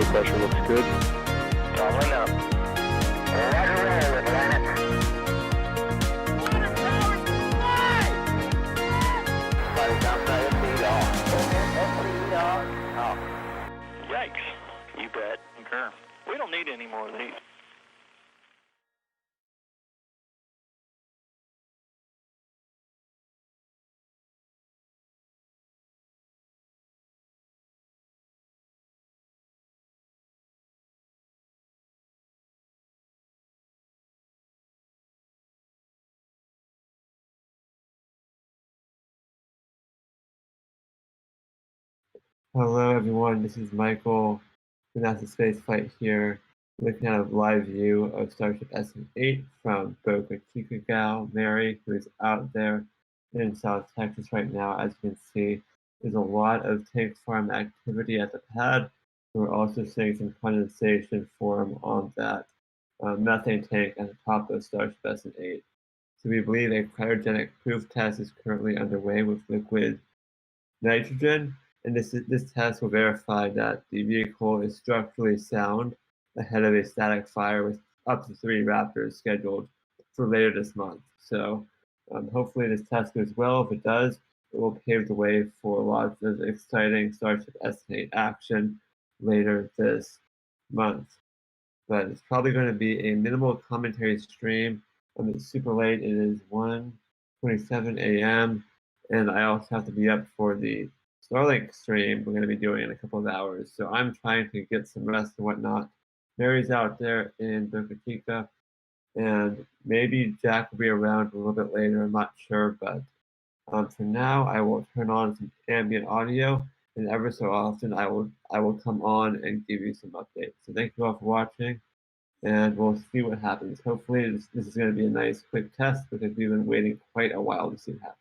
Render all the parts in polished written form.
Vapor pressure looks good. Following up. Roger, roll, Atlantic. Flight outside of speed off. Yikes. You bet. Okay. We don't need any more of these. Hello everyone, this is Michael from NASA Spaceflight here, looking at a live view of Starship SN8 from Boca Chica, Mary, who is out there in South Texas right now. As you can see, there's a lot of tank farm activity at the pad. We're also seeing some condensation form on that methane tank at the top of Starship SN8. So we believe a cryogenic proof test is currently underway with liquid nitrogen. And this test will verify that the vehicle is structurally sound ahead of a static fire with up to 3 Raptors scheduled for later this month. So hopefully this test goes well. If it does, it will pave the way for lots of exciting Starship SN8 action later this month. But it's probably going to be a minimal commentary stream. It's super late. It is 1:27 a.m. and I also have to be up for the Starlink stream we're going to be doing in a couple of hours. So I'm trying to get some rest and whatnot. Mary's out there in Boca Chica, and maybe Jack will be around a little bit later. I'm not sure, but for now, I will turn on some ambient audio, and ever so often I will come on and give you some updates. So thank you all for watching, and we'll see what happens. Hopefully this is going to be a nice quick test because we've been waiting quite a while to see what happens.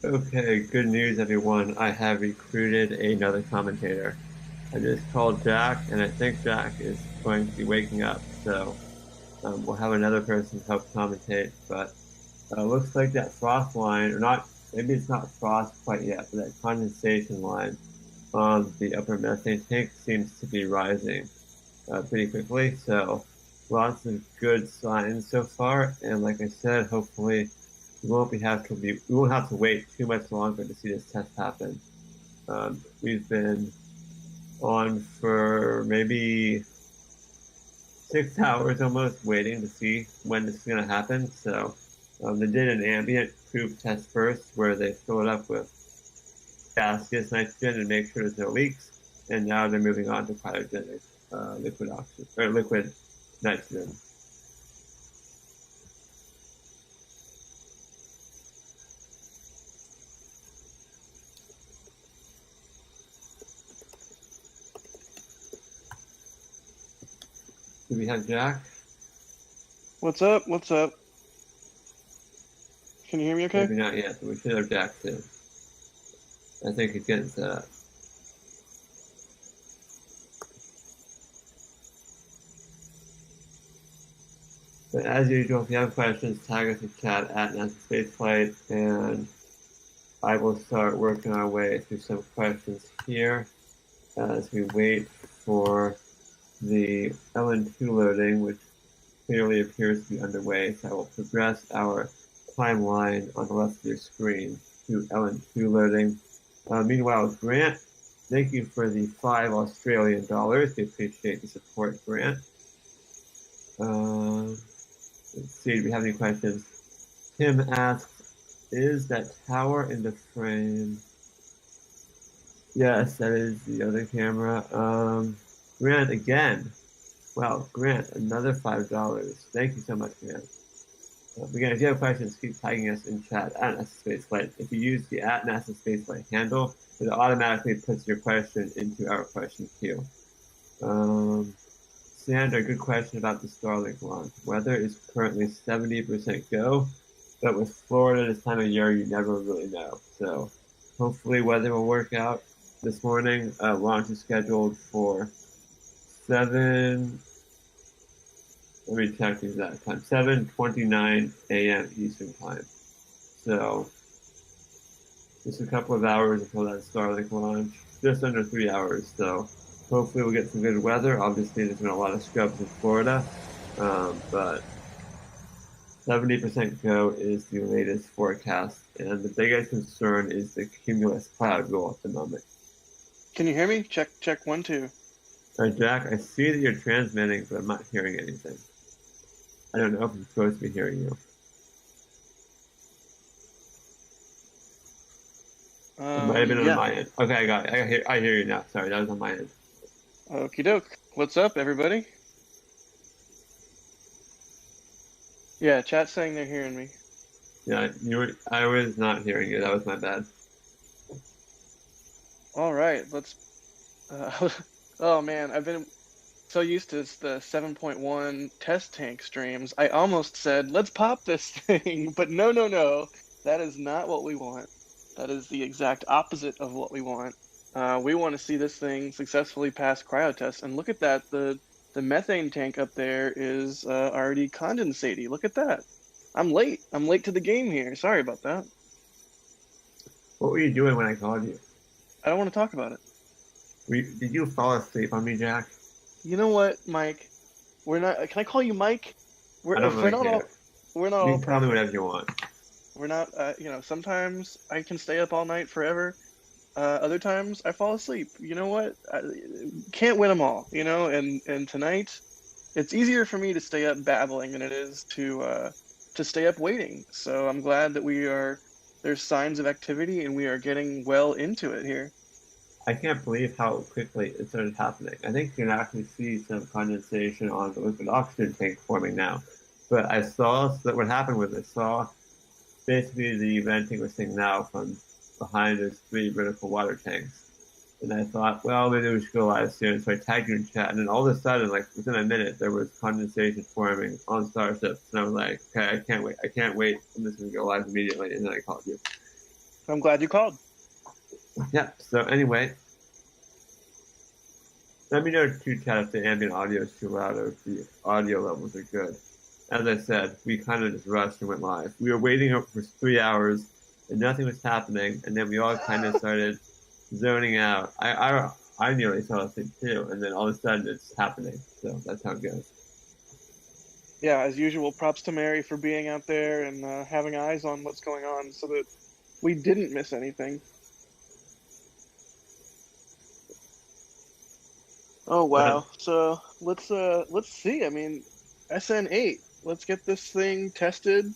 Okay, good news everyone. I have recruited another commentator. I just called Jack, and I think Jack is going to be waking up, so we'll have another person help commentate, but looks like that frost line, or not, maybe it's not frost quite yet, but that condensation line on the upper methane tank seems to be rising pretty quickly, so lots of good signs so far, and like I said, hopefully we won't have to wait too much longer to see this test happen. We've been on for maybe 6 hours almost waiting to see when this is going to happen. So they did an ambient proof test first where they fill it up with gaseous nitrogen and make sure there's no leaks. And now they're moving on to cryogenic liquid oxygen or liquid nitrogen. Do we have Jack? What's up? What's up? Can you hear me okay? Maybe not yet, but we should have Jack soon. I think he's getting set up. But as usual, if you have questions, tag us in chat at NASA Spaceflight, and I will start working our way through some questions here as we wait for the LN2 loading, which clearly appears to be underway. So I will progress our timeline on the left of your screen to LN2 loading. Meanwhile, Grant, thank you for the $5 Australian. We appreciate the support, Grant. Let's see, do we have any questions? Tim asks, is that tower in the frame? Yes, that is the other camera. Grant again. Wow, Grant, another $5. Thank you so much, Grant. Again, if you have questions, keep tagging us in chat at NASA Spaceflight. If you use the at NASA Spaceflight handle, it automatically puts your question into our question queue. Sandra, good question about the Starlink launch. Weather is currently 70% go, but with Florida this time of year, you never really know. So hopefully weather will work out. This morning, launch is scheduled for 7, let me check the exact time, 7:29 a.m. Eastern time. So just a couple of hours until that Starlink launch, just under 3 hours. So hopefully we'll get some good weather. Obviously there's been a lot of scrubs in Florida, but 70% go is the latest forecast. And the biggest concern is the cumulus cloud rule at the moment. Can you hear me? Check 1 2. All right, Jack, I see that you're transmitting, but I'm not hearing anything. I don't know if I'm supposed to be hearing you. It might have been on my end. Okay, I got it. I hear you now. Sorry, that was on my end. Okie doke. What's up, everybody? Yeah, chat's saying they're hearing me. Yeah, I was not hearing you. That was my bad. All right, let's. Oh man, I've been so used to the 7.1 test tank streams. I almost said, let's pop this thing, but no. That is not what we want. That is the exact opposite of what we want. We want to see this thing successfully pass cryo tests. And look at that, the methane tank up there is already condensating. Look at that. I'm late to the game here. Sorry about that. What were you doing when I called you? I don't want to talk about it. Did you fall asleep on me, Jack? You know what, Mike? We're not. Can I call you Mike? I don't really care. We're not. You can tell me whatever you want. We're not. Sometimes I can stay up all night forever. Other times I fall asleep. You know what? Can't win them all. You know. And tonight, it's easier for me to stay up babbling than it is to stay up waiting. So I'm glad that there's signs of activity and we are getting well into it here. I can't believe how quickly it started happening. I think you can actually see some condensation on the liquid oxygen tank forming now. But I saw that what happened was I saw basically the venting we're seeing now from behind those 3 vertical water tanks. And I thought, well, maybe we should go live soon. So I tagged you in chat. And then all of a sudden, like within a minute, there was condensation forming on Starship. And I was like, okay, I can't wait. I'm just going to go live immediately. And then I called you. I'm glad you called. Yeah, so anyway, let me know to chat if the ambient audio is too loud or if the audio levels are good. As I said, we kind of just rushed and went live. We were waiting for 3 hours and nothing was happening, and then we all kind of started zoning out. I nearly fell asleep too, and then all of a sudden it's happening. So that's how it goes. yeah, as usual, props to Mary for being out there and having eyes on what's going on so that we didn't miss anything. Oh wow. So let's see. I mean, SN8. Let's get this thing tested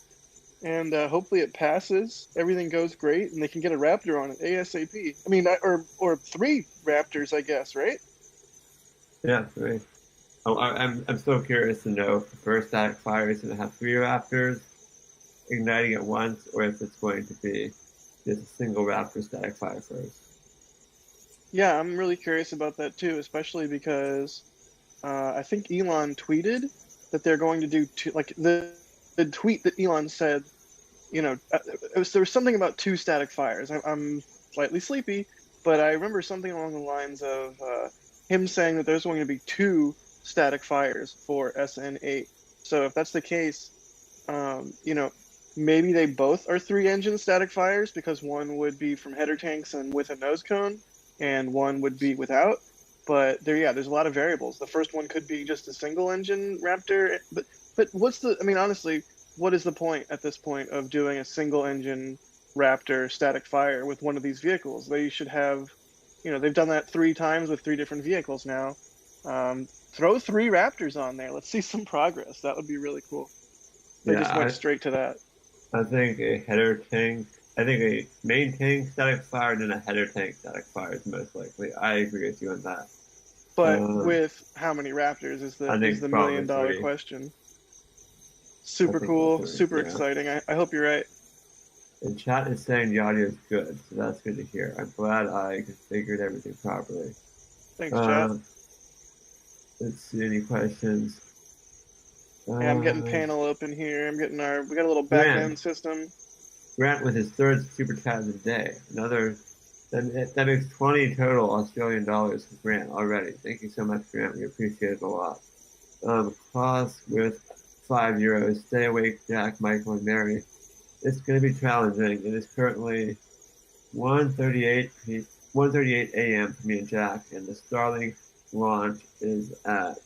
and hopefully it passes. Everything goes great and they can get a Raptor on it ASAP. I mean, or 3 Raptors, I guess, right? Yeah, right. I'm still curious to know if the first static fire is going to have 3 Raptors igniting at once, or if it's going to be just a single Raptor static fire first. Yeah, I'm really curious about that too, especially because I think Elon tweeted that they're going to do two, like the tweet that Elon said, there was something about 2 static fires. I'm slightly sleepy, but I remember something along the lines of him saying that there's going to be 2 static fires for SN8. So if that's the case, maybe they both are 3-engine static fires because one would be from header tanks and with a nose cone, and one would be without. But there's a lot of variables. The first one could be just a single engine Raptor, but honestly, what is the point at this point of doing a single engine Raptor static fire with one of these vehicles? They should have, they've done that 3 times with 3 different vehicles now. Throw 3 Raptors on there. Let's see some progress. That would be really cool. They just went straight to that. I think a main tank static fire and then a header tank static fire is most likely. I agree with you on that. But with how many Raptors is the $1 million question. Super cool, super exciting. I hope you're right. And chat is saying the audio is good, so that's good to hear. I'm glad I configured everything properly. Thanks, chat. Let's see, any questions? Yeah, I'm getting panel open here. We got a little back end system. Grant with his 3rd super chat of the day. That makes 20 total Australian dollars for Grant already. Thank you so much, Grant. We appreciate it a lot. Claus with €5. Stay awake, Jack, Michael, and Mary. It's going to be challenging. It is currently 1:38 a.m. for me and Jack, and the Starlink launch is at,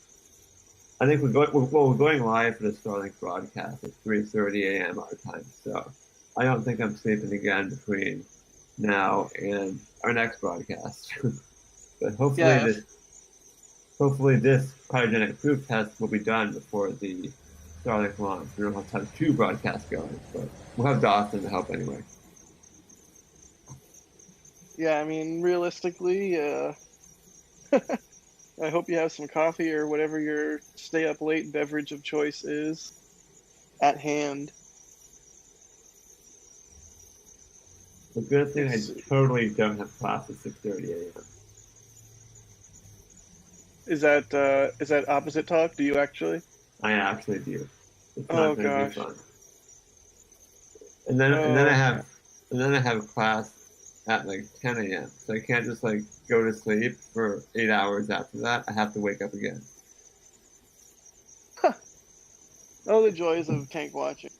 I think we're going live for the Starlink broadcast at 3:30 a.m. our time. So I don't think I'm sleeping again between now and our next broadcast. But hopefully this cryogenic proof test will be done before the Starlink launch. We don't have to have 2 broadcasts going, but we'll have Dawson to help anyway. Yeah, I mean, realistically, I hope you have some coffee or whatever your stay up late beverage of choice is at hand. The good thing I totally don't have class at 6:30 a.m. Is that opposite talk? Do you actually? I actually do. It's not going to be fun. And then I have class at like 10 a.m. So I can't just like go to sleep for 8 hours after that. I have to wake up again. Huh. Oh, the joys of tank watching.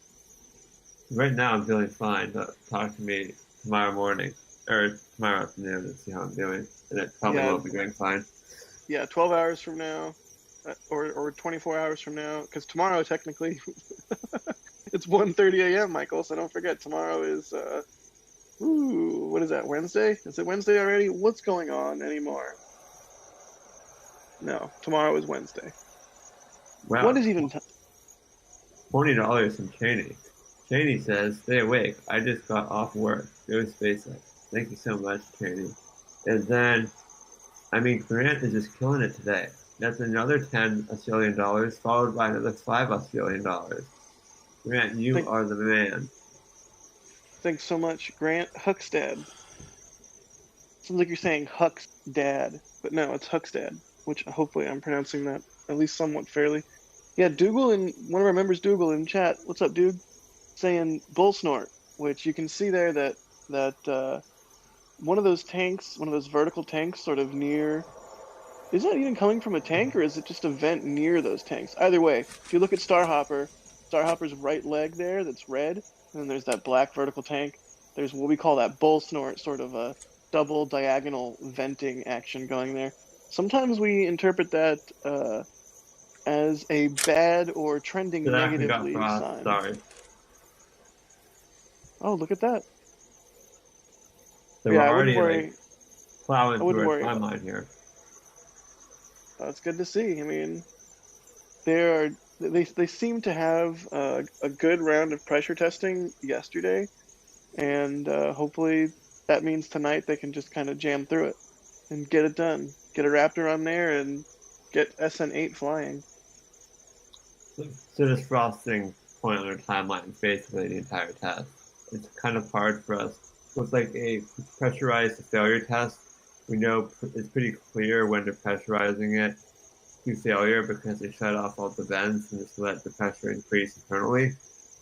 Right now I'm feeling fine, but talk to me tomorrow morning or tomorrow afternoon and see how I'm doing. And it probably won't be going fine. Yeah, 12 hours from now, or 24 hours from now, because tomorrow technically it's 1:30 a.m. Michael. So don't forget, tomorrow is what is that? Wednesday? Is it Wednesday already? What's going on anymore? No, tomorrow is Wednesday. Wow. What is even $20 from Cheney. Cheney says, "Stay awake. I just got off work. Go SpaceX." Thank you so much, Cheney. And then, Grant is just killing it today. That's another 10 Australian dollars, followed by another 5 Australian dollars. Grant, you are the man. Thanks so much, Grant Huckstad. Sounds like you're saying Huckstad, but no, it's Huckstad, which hopefully I'm pronouncing that at least somewhat fairly. Yeah, Dougal, and one of our members, Dougal, in chat. What's up, dude? Saying bull snort, which you can see there that one of those tanks, one of those vertical tanks sort of near, is that even coming from a tank or is it just a vent near those tanks? Either way, if you look at Starhopper's right leg there that's red, and then there's that black vertical tank, there's what we call that bull snort, sort of a double diagonal venting action going there. Sometimes we interpret that as a bad or trending It actually got negatively frost, sign. sorry. Oh, look at that. So Yeah, we're I wouldn't already worry. like plowing I through wouldn't our worry about timeline here. That's good to see. I mean, they seem to have a good round of pressure testing yesterday, and hopefully that means tonight they can just kind of jam through it and get it done. Get a Raptor on there and get SN8 flying. So this frosting point on our timeline is basically the entire test. It's kind of hard for us. With like a pressurized failure test, we know it's pretty clear when they're pressurizing it to failure because they shut off all the vents and just let the pressure increase internally.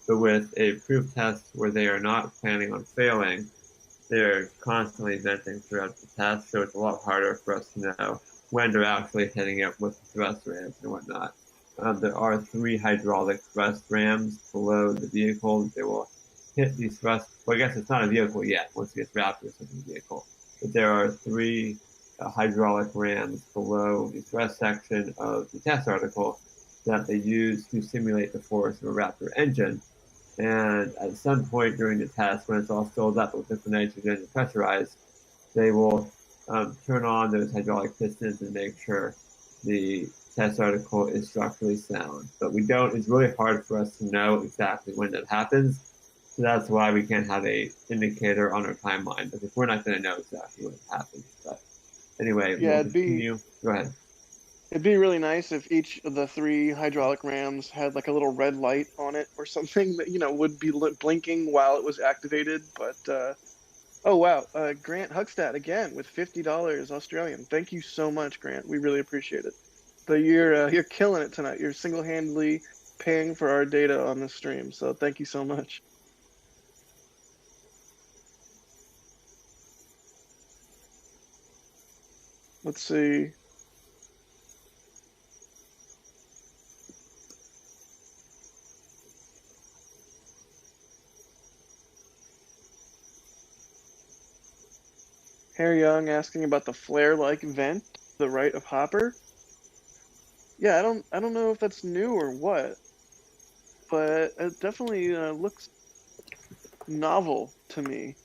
But with a proof test where they are not planning on failing, they're constantly venting throughout the test, so it's a lot harder for us to know when they're actually hitting it with the thrust rams and whatnot. There are 3 hydraulic thrust rams below the vehicle. They will hit these thrust. Well, I guess it's not a vehicle yet. Once it gets wrapped with a vehicle, but there are 3 hydraulic rams below the thrust section of the test article that they use to simulate the force of a Raptor engine. And at some point during the test, when it's all filled up with liquid nitrogen and pressurized, they will turn on those hydraulic pistons and make sure the test article is structurally sound. But we don't, it's really hard for us to know exactly when that happens. So that's why we can't have a indicator on our timeline, because we're not going to know exactly when it happens. But anyway, Yeah, we'll continue. Go ahead. it'd be really nice if each of the 3 hydraulic rams had like a little red light on it or something that would be blinking while it was activated. But oh wow, Grant Huckstad again with $50 Australian. Thank you so much, Grant. We really appreciate it. But you're killing it tonight. You're single-handedly paying for our data on this stream. So thank you so much. Let's see. Harry Young asking about the flare-like vent to the right of Hopper. Yeah, I don't know if that's new or what, but it definitely looks novel to me.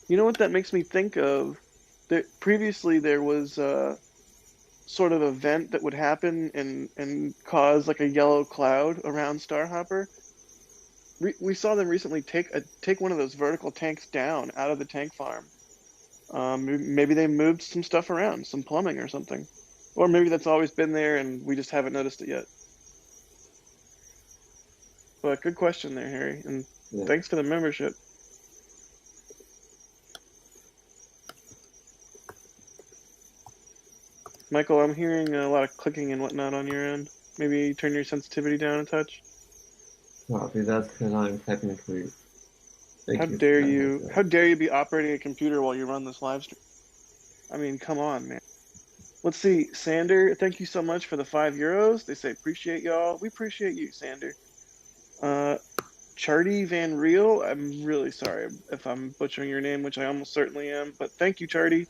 You know what that makes me think of? Previously there was sort of event that would happen and cause like a yellow cloud around Starhopper. We saw them recently take one of those vertical tanks down out of the tank farm. Maybe they moved some stuff around, some plumbing or something, or maybe that's always been there and we just haven't noticed it yet. But good question there, Harry, and Yeah. thanks for the membership. Michael, I'm hearing a lot of clicking and whatnot on your end. Maybe turn your sensitivity down a touch. Copy. That's because I'm technically. How Thank you for dare that. you? How dare you be operating a computer while you run this live stream? I mean, come on, man. Let's see, Sander. Thank you so much for the €5. They say appreciate y'all. We appreciate you, Sander. Charty Van Reel. I'm really sorry if I'm butchering your name, which I almost certainly am. But thank you, Charty,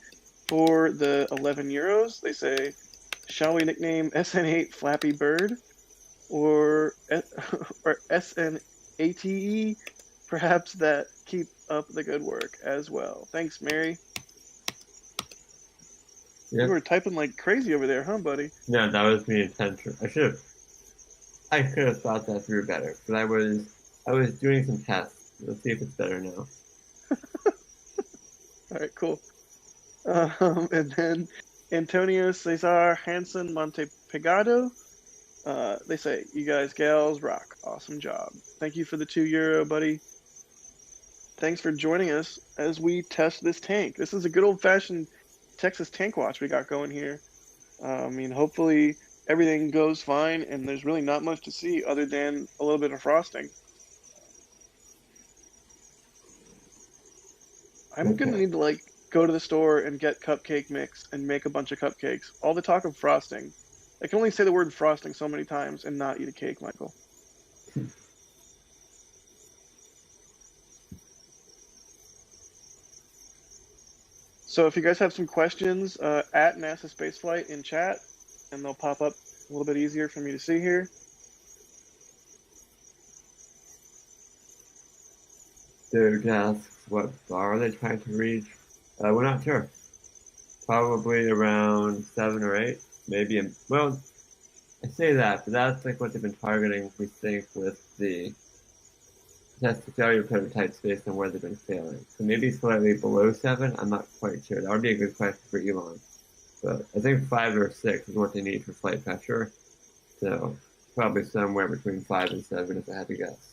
for the €11. They say, shall we nickname SN8 Flappy Bird or or SNATE? Perhaps that keep up the good work as well. Thanks, Mary. Yep. You were typing like crazy over there, huh, buddy? Yeah, that was me intention. I could have thought that through better, but I was doing some tests. Let's see if it's better now. All right, cool. And then Antonio Cesar Hansen Montepegado. They say, you guys, gals, rock. Awesome job. Thank you for the €2, buddy. Thanks for joining us as we test this tank. This is a good old-fashioned Texas tank watch we got going here. I mean, hopefully everything goes fine and there's really not much to see other than a little bit of frosting. I'm gonna need to like go to the store and get cupcake mix and make a bunch of cupcakes. All the talk of frosting. I can only say the word frosting so many times and not eat a cake, Michael. So if you guys have some questions, at NASA Spaceflight in chat, and they'll pop up a little bit easier for me to see here. Dude asks, what bar are they trying to reach? We're not sure. Probably around 7 or 8, maybe. Well, I say that, but that's like what they've been targeting, we think, with the test failure prototypes based on where they've been failing. So maybe slightly below 7, I'm not quite sure. That would be a good question for Elon. But I think 5 or 6 is what they need for flight pressure. So probably somewhere between 5 and 7 if I had to guess.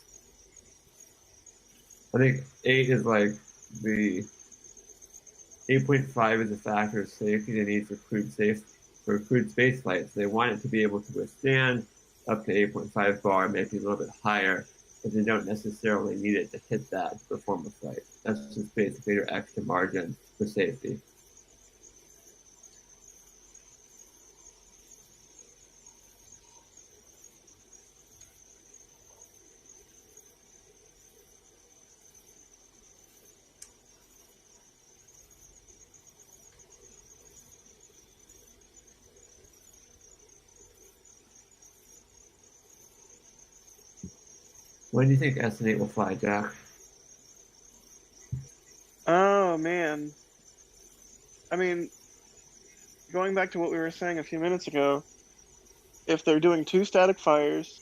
I think 8 is like the 8.5 is a factor of safety they need for crewed space flights. They want it to be able to withstand up to 8.5 bar, maybe a little bit higher, but they don't necessarily need it to hit that to perform a flight. That's just basically your extra margin for safety. When do you think SN8 will fly, Jack? Oh, man. I mean, going back to what we were saying a few minutes ago, if they're doing 2 static fires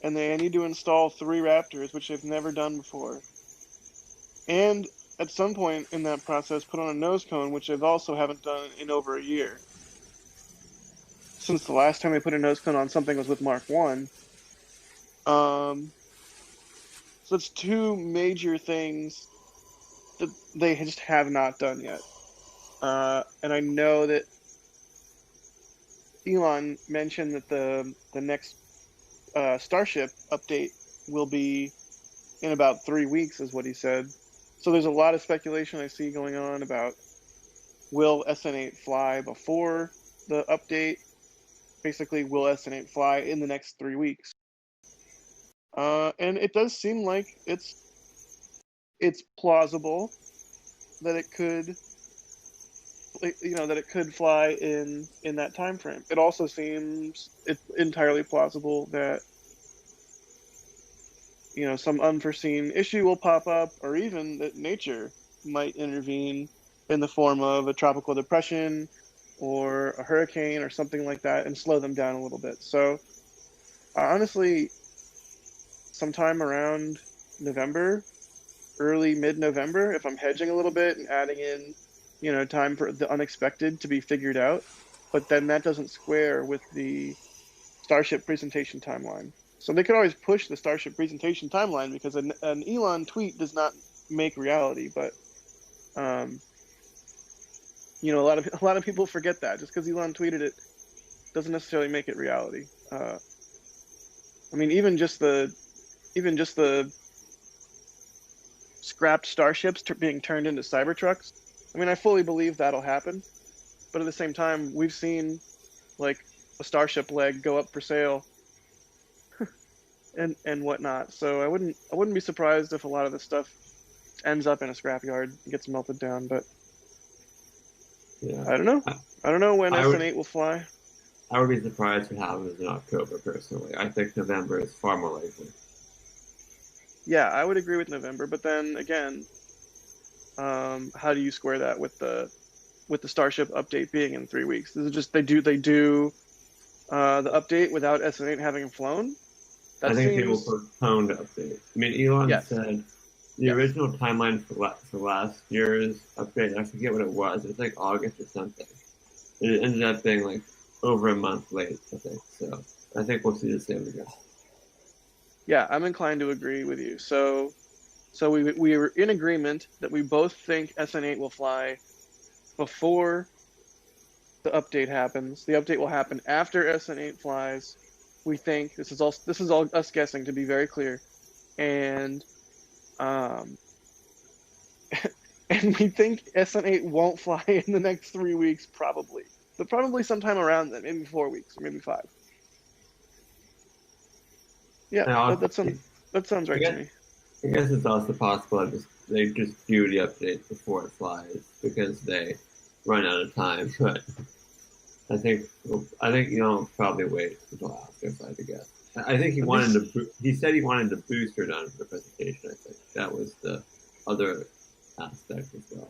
and they need to install 3 Raptors, which they've never done before, and at some point in that process put on a nose cone, which they also haven't done in over a year, since the last time they put a nose cone on something was with Mark 1. So it's 2 major things that they just have not done yet. And I know that Elon mentioned that the next Starship update will be in about 3 weeks, is what he said. So there's a lot of speculation I see going on about, will SN8 fly before the update? Basically, will SN8 fly in the next 3 weeks? And it does seem like it's plausible that it could, that it could fly in that time frame. It also seems it's entirely plausible that some unforeseen issue will pop up, or even that nature might intervene in the form of a tropical depression or a hurricane or something like that and slow them down a little bit. So honestly, sometime around November, early mid-November, if I'm hedging a little bit and adding in, time for the unexpected to be figured out, but then that doesn't square with the Starship presentation timeline. So they could always push the Starship presentation timeline, because an Elon tweet does not make reality. But a lot of people forget that just because Elon tweeted it doesn't necessarily make it reality. I mean, even just the scrapped starships being turned into Cybertrucks. I mean, I fully believe that'll happen, but at the same time, we've seen like a Starship leg go up for sale and whatnot. So I wouldn't be surprised if a lot of this stuff ends up in a scrapyard and gets melted down. But Yeah. I don't know. I don't know when SN8 will fly. I would be surprised if it happens in October, personally. I think November is far more likely. Yeah, I would agree with November, but then again, how do you square that with the Starship update being in 3 weeks? This is just they do the update without SN8 having flown. That I think seems... they will postpone the update. I mean, Elon said the Yes. original timeline for last year's update, I forget what it was. It was like August or something. It ended up being like over a month late, I think. So I think we'll see the same again. Yeah, I'm inclined to agree with you. So we were in agreement that we both think SN8 will fly before the update happens. The update will happen after SN8 flies. We think this is all us guessing, to be very clear, and and we think SN8 won't fly in the next 3 weeks, probably, but probably sometime around then, maybe 4 weeks, or maybe 5. Yeah, that sounds right to me. I guess it's also possible that they just do the update before it flies because they run out of time. But I think Elon probably wait until after, if I had to guess. I think he wanted to. He said he wanted the booster done for the presentation. I think that was the other aspect as well.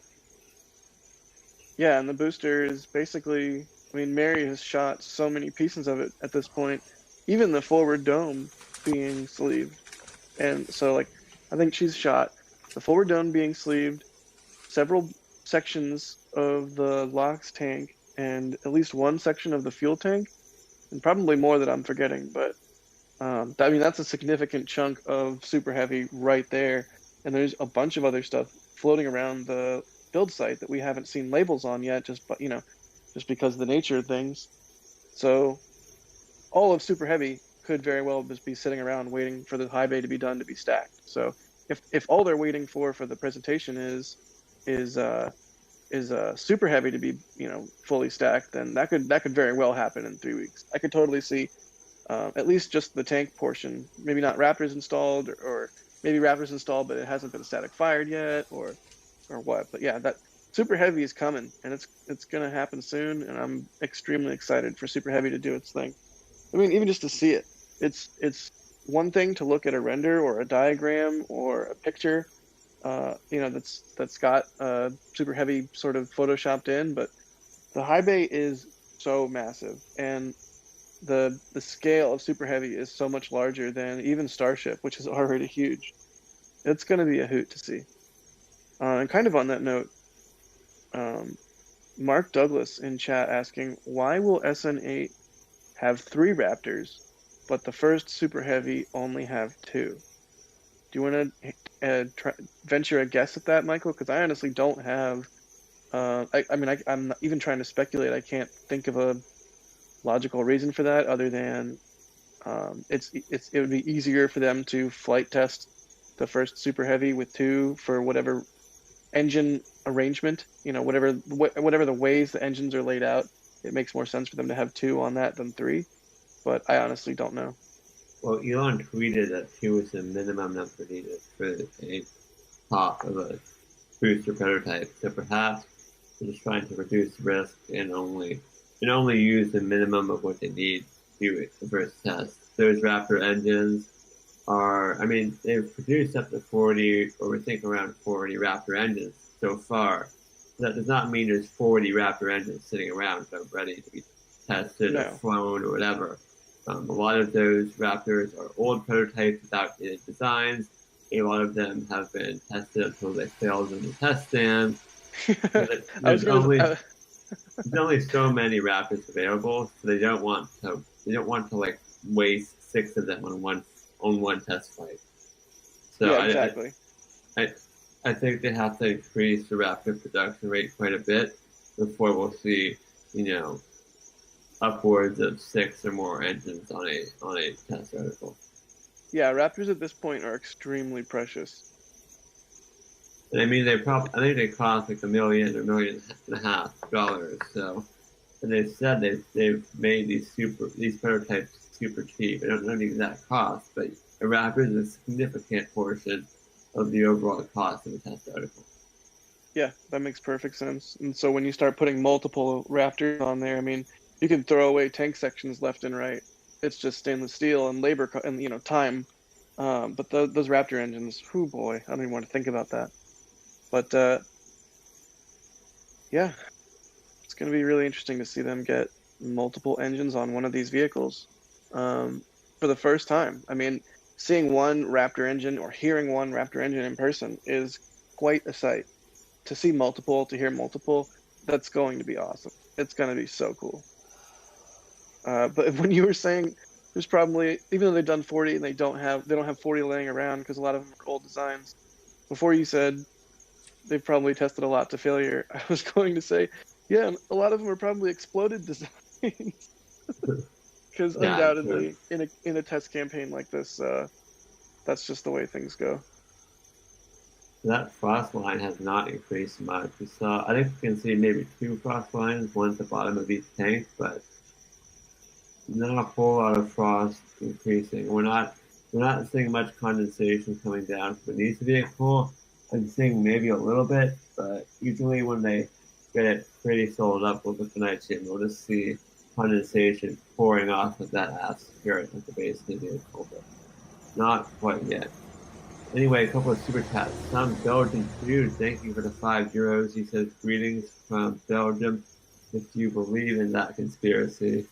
Yeah, and the booster is basically, I mean, Mary has shot so many pieces of it at this point, even the forward dome being sleeved. And so, like, I think she's shot the forward dome being sleeved, several sections of the LOX tank, and at least one section of the fuel tank, and probably more that I'm forgetting. But I mean, that's a significant chunk of Super Heavy right there. And there's a bunch of other stuff floating around the build site that we haven't seen labels on yet, just just because of the nature of things. So all of Super Heavy could very well just be sitting around waiting for the high bay to be done to be stacked. So if all they're waiting for the presentation is Super Heavy to be fully stacked, then that could very well happen in 3 weeks. I could totally see at least just the tank portion, maybe not Raptors installed, or maybe Raptors installed, but it hasn't been static fired yet, or what. But yeah, that Super Heavy is coming, and it's gonna happen soon, and I'm extremely excited for Super Heavy to do its thing. I mean, even just to see it, it's one thing to look at a render or a diagram or a picture, that's got Super Heavy sort of photoshopped in, but the high bay is so massive, and the scale of Super Heavy is so much larger than even Starship, which is already huge. It's going to be a hoot to see. And kind of on that note, Mark Douglas in chat asking, why will SN8 have 3 Raptors, but the first Super Heavy only have 2? Do you want to venture a guess at that, Michael? Because I honestly don't have. I'm not even trying to speculate. I can't think of a logical reason for that other than it would be easier for them to flight test the first Super Heavy with 2 for whatever engine arrangement, whatever the ways the engines are laid out. It makes more sense for them to have 2 on that than 3, but I honestly don't know. Well, Elon tweeted that 2 was the minimum number needed for a top of a booster prototype. So perhaps they're just trying to reduce risk and only use the minimum of what they need to do the first test. Those Raptor engines they've produced up to 40, or we think around 40 Raptor engines so far. That does not mean there's 40 Raptor engines sitting around ready to be tested or flown or whatever. A lot of those Raptors are old prototypes with outdated designs. A lot of them have been tested until they failed in the test stand. There's only so many Raptors available, so they don't want to like waste 6 of them on one test flight. So yeah, exactly. I think they have to increase the Raptor production rate quite a bit before we'll see, upwards of 6 or more engines on a test article. Yeah, Raptors at this point are extremely precious. And I mean, I think they cost like $1 million or $1.5 million. So, and they've said they've made these prototypes super cheap. I don't know the exact cost, but a Raptor is a significant portion of the overall cost of a test article. Yeah, that makes perfect sense. And so when you start putting multiple Raptors on there, I mean, you can throw away tank sections left and right. It's just stainless steel and labor and time. But those Raptor engines, whoo boy, I don't even want to think about that. But yeah, it's going to be really interesting to see them get multiple engines on one of these vehicles for the first time. I mean, seeing one Raptor engine or hearing one Raptor engine in person is quite a sight. To see multiple, to hear multiple, that's going to be awesome. It's going to be so cool. But when you were saying there's probably, even though they've done 40 and they don't have 40 laying around because a lot of them are old designs. Before you said they've probably tested a lot to failure, I was going to say, yeah, a lot of them are probably exploded designs. Because undoubtedly, sure, in a test campaign like this, that's just the way things go. That frost line has not increased much. I think we can see maybe 2 frost lines, one at the bottom of each tank, but not a whole lot of frost increasing. We're not seeing much condensation coming down from beneath the vehicle. I'm seeing maybe a little bit, but usually when they get it pretty sold up with the night shade, we'll just see condensation pouring off of that atmosphere at the base of the colder. Not quite yet. Anyway, a couple of super chats. Some Belgian dude, thank you for the €5. He says, greetings from Belgium, if you believe in that conspiracy.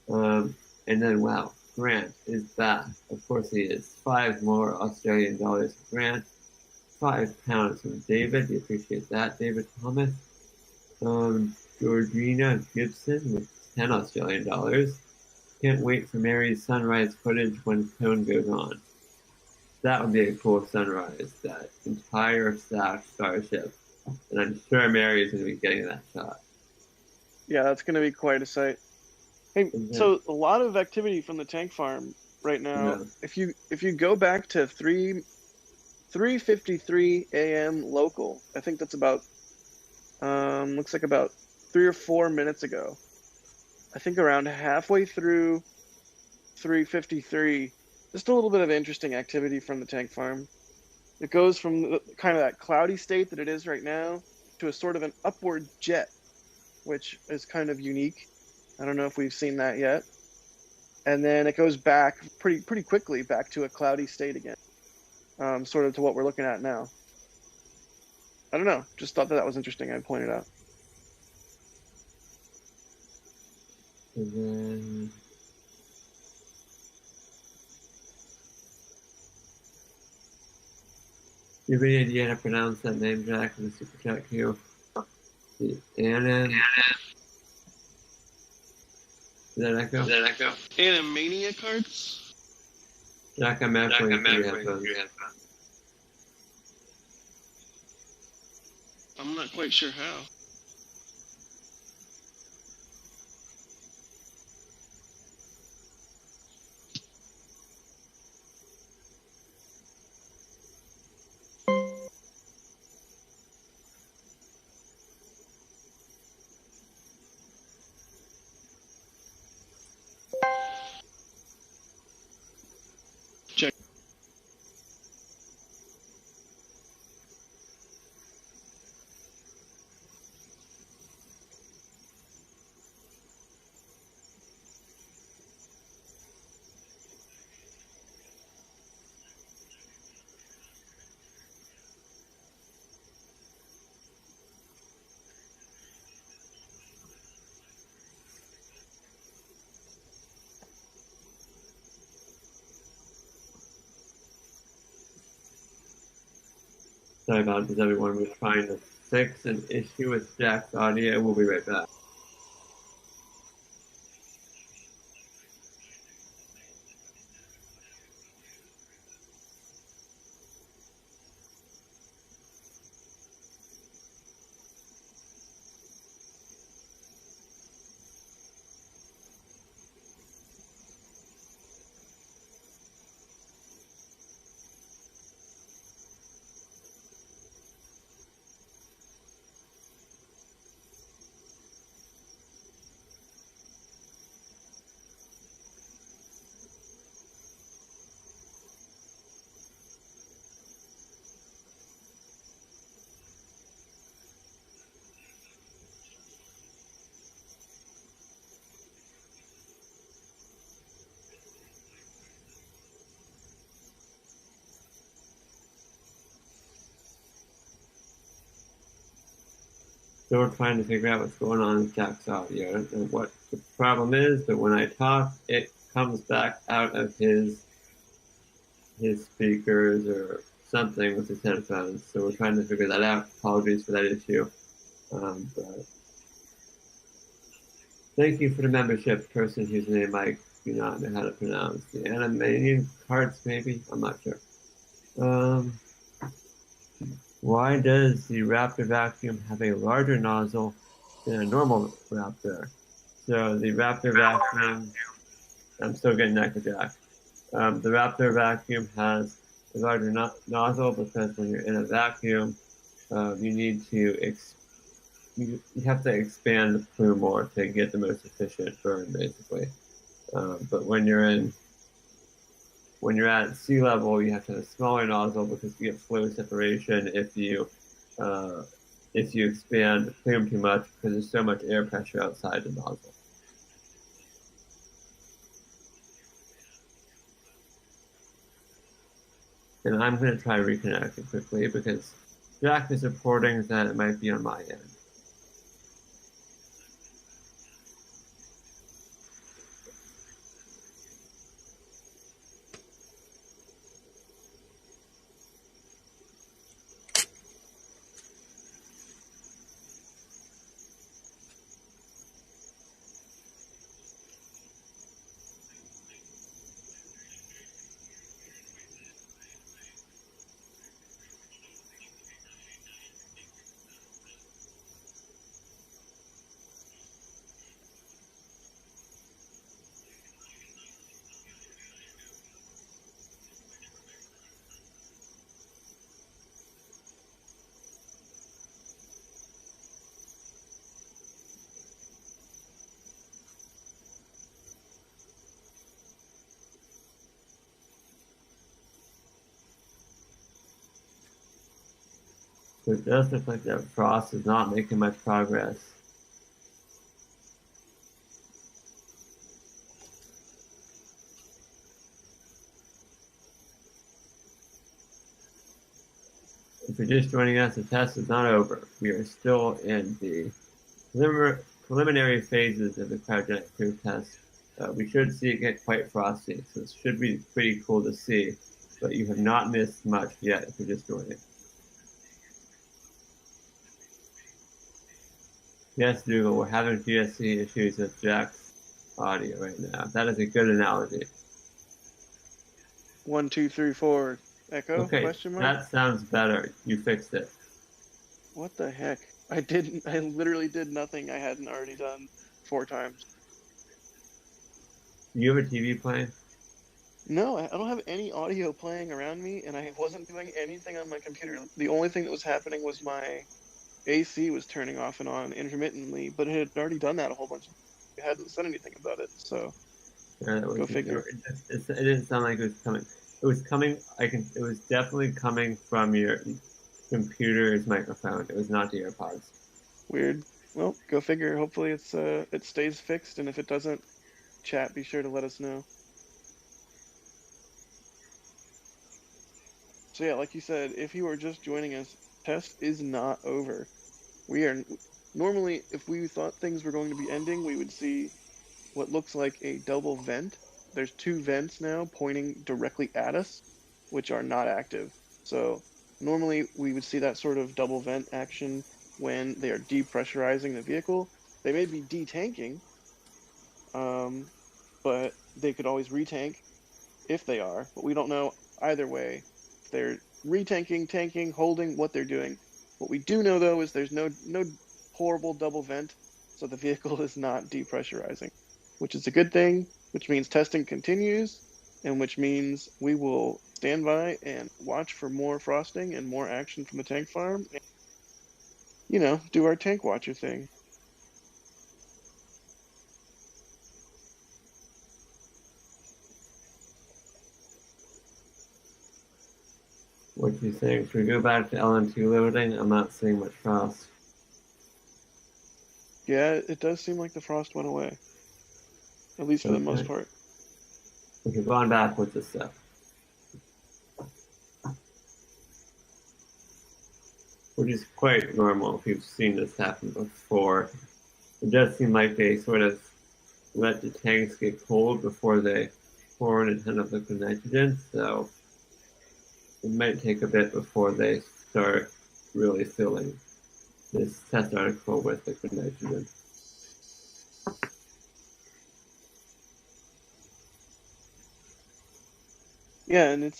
And then, wow, Grant is back. Of course he is. 5 more Australian dollars for Grant. £5 from David. We appreciate that, David Thomas. Georgina Gibson with 10 Australian dollars. Can't wait for Mary's sunrise footage when Cone goes on. That would be a cool sunrise, that entire stacked Starship. And I'm sure Mary is going to be getting that shot. Yeah, that's going to be quite a sight. Hey, so a lot of activity from the tank farm right now. Yeah. If you go back to 3:53 a.m. local, I think that's about looks like about 3 or 4 minutes ago. I think around halfway through 3:53, just a little bit of interesting activity from the tank farm. It goes from kind of that cloudy state that it is right now to a sort of an upward jet, which is kind of unique. I don't know if we've seen that yet. And then it goes back pretty quickly back to a cloudy state again, sort of to what we're looking at now. I don't know. Just thought that was interesting. I'd point it out. And then you have any idea how to pronounce that name, Jack, in the super chat queue? Anna. Did that echo? Animania cards? Jack, I'm halfway through your headphones. I'm not quite sure how. Check. Sorry about this, everyone. We're trying to fix an issue with Jack's audio. We'll be right back. So we're trying to figure out what's going on with Jack's audio. I don't know what the problem is, but when I talk, it comes back out of his speakers or something with his headphones. So we're trying to figure that out. Apologies for that issue. But thank you for the membership, person whose name I do not know how to pronounce. The Animanian cards, maybe? I'm not sure. Why does the Raptor vacuum have a larger nozzle than a normal Raptor? So the Raptor vacuum, I'm still getting that to Jack. The Raptor vacuum has a larger nozzle because when you're in a vacuum, you need to you have to expand the plume more to get the most efficient burn, basically. But when you're at sea level, you have to have a smaller nozzle because you get flow separation if you expand the plume too much because there's so much air pressure outside the nozzle. And I'm going to try reconnecting quickly because Jack is reporting that it might be on my end. So it does look like that Frost is not making much progress. If you're just joining us, the test is not over. We are still in the preliminary phases of the cryogenic proof test. We should see it get quite frosty, so it should be pretty cool to see, but you have not missed much yet if you're just joining. Yes, Dougal, we're having GSC issues with Jack's audio right now. That is a good analogy. 1, 2, 3, 4. Echo? Okay, Question mark? that sounds better. You fixed it. What the heck? I literally did nothing I hadn't already done 4 times. Do you have a TV playing? No, I don't have any audio playing around me, and I wasn't doing anything on my computer. The only thing that was happening was my AC was turning off and on intermittently, but it had already done that a whole bunch. It hadn't said anything about it, so Yeah, go figure. It didn't sound like it was coming. It was coming. It was definitely coming from your computer's microphone. It was not the AirPods. Weird. Well, go figure. Hopefully it stays fixed, and if it doesn't, chat, be sure to let us know. So yeah, like you said, if you are just joining us, test is not over. We are normally, if we thought things were going to be ending, we would see what looks like a double vent. There's 2 vents now pointing directly at us, which are not active. So normally we would see that sort of double vent action when they are depressurizing the vehicle. They may be detanking, but they could always retank if they are, but we don't know either way if they're retanking, tanking, holding, what they're doing. What we do know though is there's no horrible double vent, so the vehicle is not depressurizing, which is a good thing, which means testing continues, and which means we will stand by and watch for more frosting and more action from the tank farm, and, do our tank watcher thing. What do you think? Should we go back to LN2 loading? I'm not seeing much frost. Yeah, it does seem like the frost went away, at least for the most part. Okay, going backwards a step. Which is quite normal if you've seen this happen before. It does seem like they sort of let the tanks get cold before they pour in a ton of liquid nitrogen, so it might take a bit before they start really filling this test article with liquid nitrogen. Yeah, and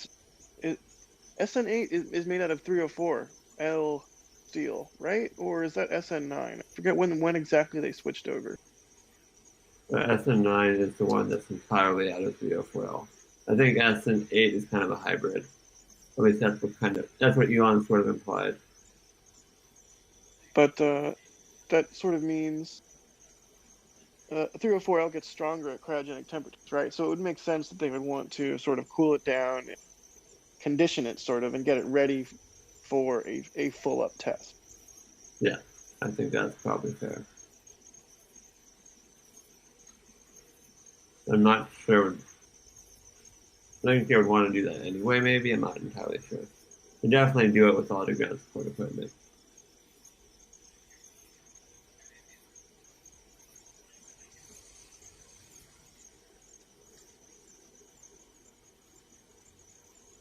SN8 is made out of 304 L steel, right? Or is that SN9? I forget when exactly they switched over. SN9 is the one that's entirely out of 304L. I think SN8 is kind of a hybrid. At least that's what Elon sort of implied. But that sort of means 304L gets stronger at cryogenic temperatures, right? So it would make sense that they would want to sort of cool it down, condition it sort of, and get it ready for a full up test. Yeah, I think that's probably fair. I'm not sure. I think they would want to do that anyway, maybe. I'm not entirely sure. They definitely do it with all the ground support equipment.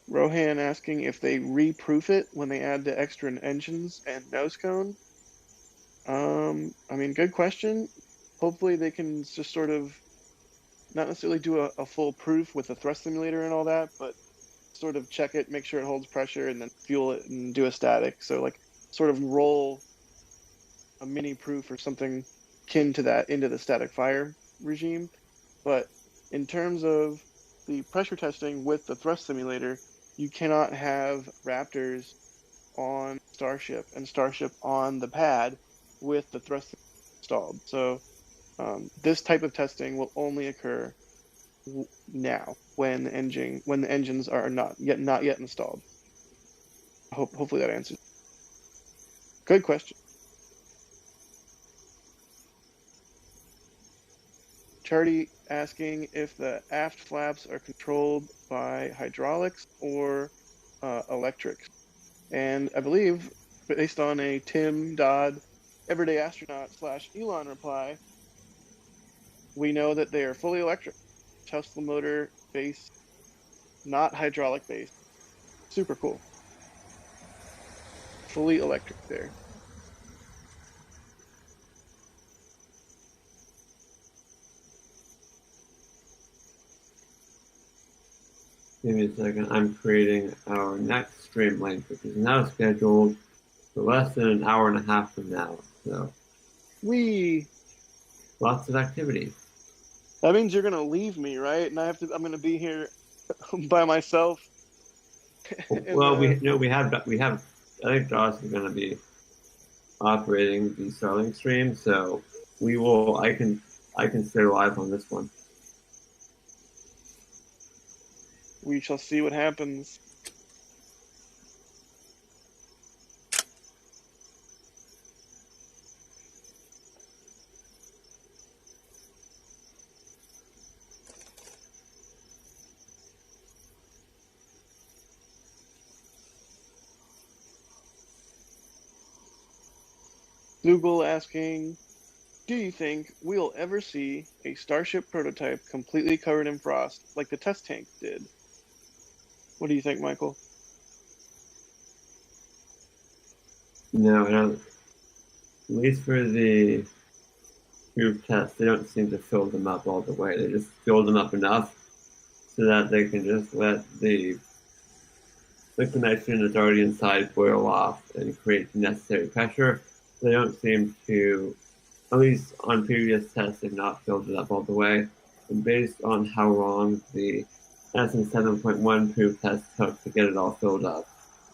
Rohan asking if they reproof it when they add the extra engines and nose cone. I mean, good question. Hopefully they can just sort of not necessarily do a full proof with the thrust simulator and all that, but sort of check it, make sure it holds pressure, and then fuel it and do a static. So like sort of roll a mini proof or something akin to that into the static fire regime. But in terms of the pressure testing with the thrust simulator, you cannot have Raptors on Starship and Starship on the pad with the thrust installed. So this type of testing will only occur now when the engines are not yet installed. Hopefully that answers. Good question. Charity asking if the aft flaps are controlled by hydraulics or electrics. And I believe, based on a Tim Dodd everyday astronaut / Elon reply, we know that they are fully electric. Tesla motor base, not hydraulic base. Super cool. Fully electric there. Give me a second. I'm creating our next stream link, which is now scheduled for less than an hour and a half from now. So, lots of activity. That means you're gonna leave me, right? And I'm gonna be here by myself. Well, we have. I think Josh is going to be operating the Starlink stream, so we will. I can stay live on this one. We shall see what happens. Google asking, do you think we'll ever see a Starship prototype completely covered in frost like the test tank did? What do you think, Michael? No, I don't. At least for the proof test, they don't seem to fill them up all the way. They just fill them up enough so that they can just let the nitrogen that's already inside boil off and create the necessary pressure. They don't seem to, at least on previous tests, they've not filled it up all the way. And based on how long the SN7.1 proof test took to get it all filled up,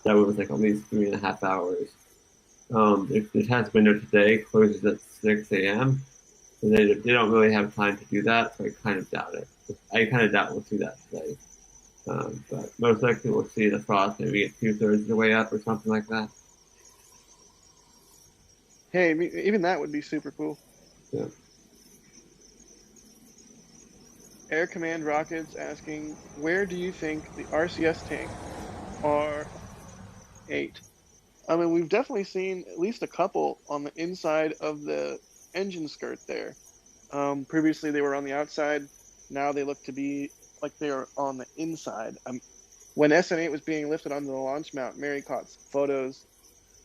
that was like at least 3.5 hours. The test window today closes at 6 a.m., so they don't really have time to do that, so I kind of doubt it. I kind of doubt we'll see that today. But most likely we'll see the frost maybe get 2/3 of the way up or something like that. Hey, even that would be super cool. Yeah. Air Command Rockets asking, where do you think the RCS tank R8? I mean, we've definitely seen at least a couple on the inside of the engine skirt there. Previously they were on the outside. Now they look to be like they're on the inside. When SN8 was being lifted onto the launch mount, Mary caught photos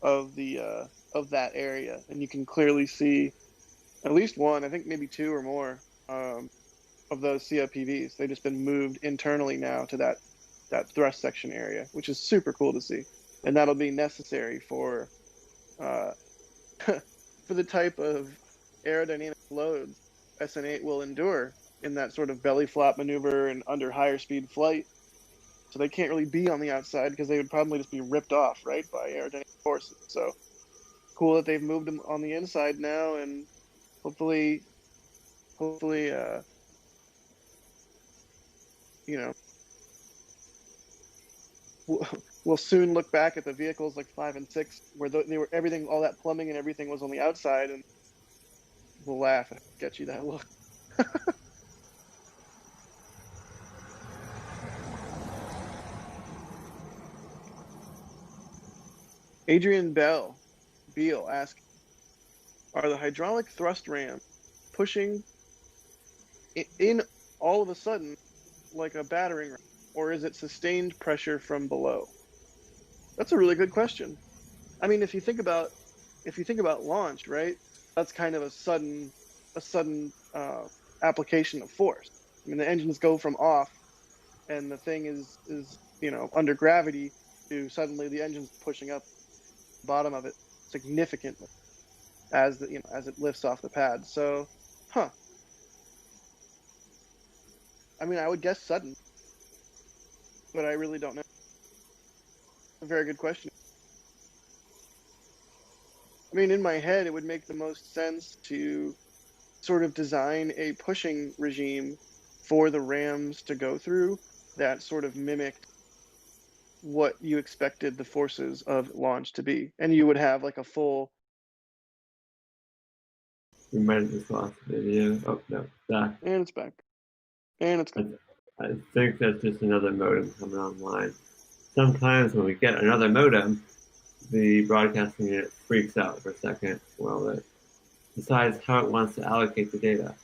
of that area, and you can clearly see at least one, I think maybe two or more of those COPVs. They've just been moved internally now to that thrust section area, which is super cool to see, and that'll be necessary for for the type of aerodynamic loads SN8 will endure in that sort of belly flop maneuver and under higher speed flight. So they can't really be on the outside because they would probably just be ripped off, right, by aerodynamic forces. So cool that they've moved them on the inside now, and hopefully, you know, we'll soon look back at the vehicles like 5 and 6 where they were everything, all that plumbing and everything was on the outside, and we'll laugh and get you that look. Adrian Beal asks, are the hydraulic thrust rams pushing in all of a sudden like a battering ram, or is it sustained pressure from below? That's a really good question. I mean, if you think about launch, right? That's kind of a sudden application of force. I mean, the engines go from off, and the thing is under gravity, to suddenly the engine's pushing up the bottom of it significantly as as it lifts off the pad. So, I mean, I would guess sudden, but I really don't know. A very good question. I mean, in my head, it would make the most sense to sort of design a pushing regime for the rams to go through that sort of mimicked what you expected the forces of launch to be. And you would have like a full... We might have just lost the video. Oh, no, back. And it's back. And it's gone. I think that's just another modem coming online. Sometimes when we get another modem, the broadcasting unit freaks out for a second while it decides how it wants to allocate the data.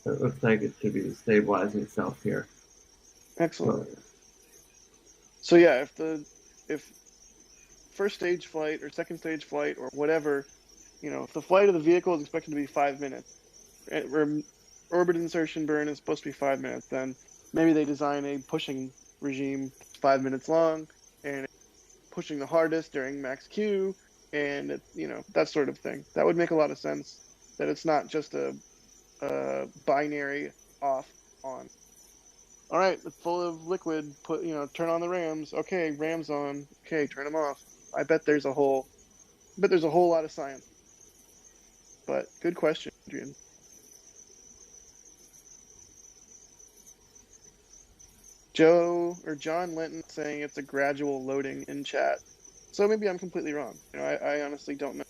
So it looks like it should be stabilizing itself here. Excellent. So yeah, if first stage flight or second stage flight or whatever, if the flight of the vehicle is expected to be 5 minutes, orbit insertion burn is supposed to be 5 minutes, then maybe they design a pushing regime 5 minutes long, and pushing the hardest during max Q, and that sort of thing. That would make a lot of sense. That it's not just a binary off on. All right, it's full of liquid. Turn on the rams. Okay, rams on. Okay, turn them off. I bet there's a whole lot of science. But good question, Adrian. John Linton saying it's a gradual loading in chat. So maybe I'm completely wrong. I honestly don't know.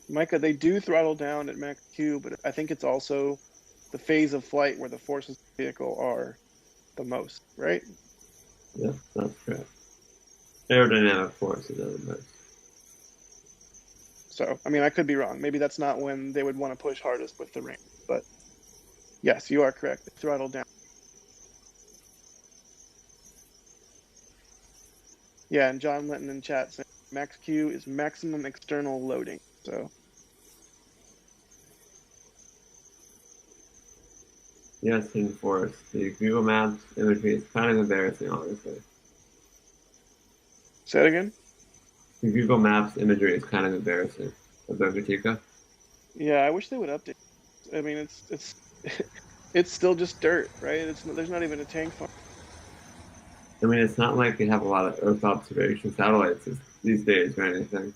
Micah, they do throttle down at max Q, but I think it's also the phase of flight where the forces of the vehicle are the most, right? Yes, that's correct. Aerodynamic forces are the most. So, I mean, I could be wrong. Maybe that's not when they would want to push hardest with the ram. But yes, you are correct. They throttle down. Yeah, and John Linton in chat saying max Q is maximum external loading. So yes, in force. The Google Maps imagery is kind of embarrassing, honestly. Say that again? The Google Maps imagery is kind of embarrassing. Of Boca Chica. Yeah, I wish they would update. I mean, it's it's still just dirt, right? There's not even a tank farm. I mean, it's not like they have a lot of Earth observation satellites these days or anything.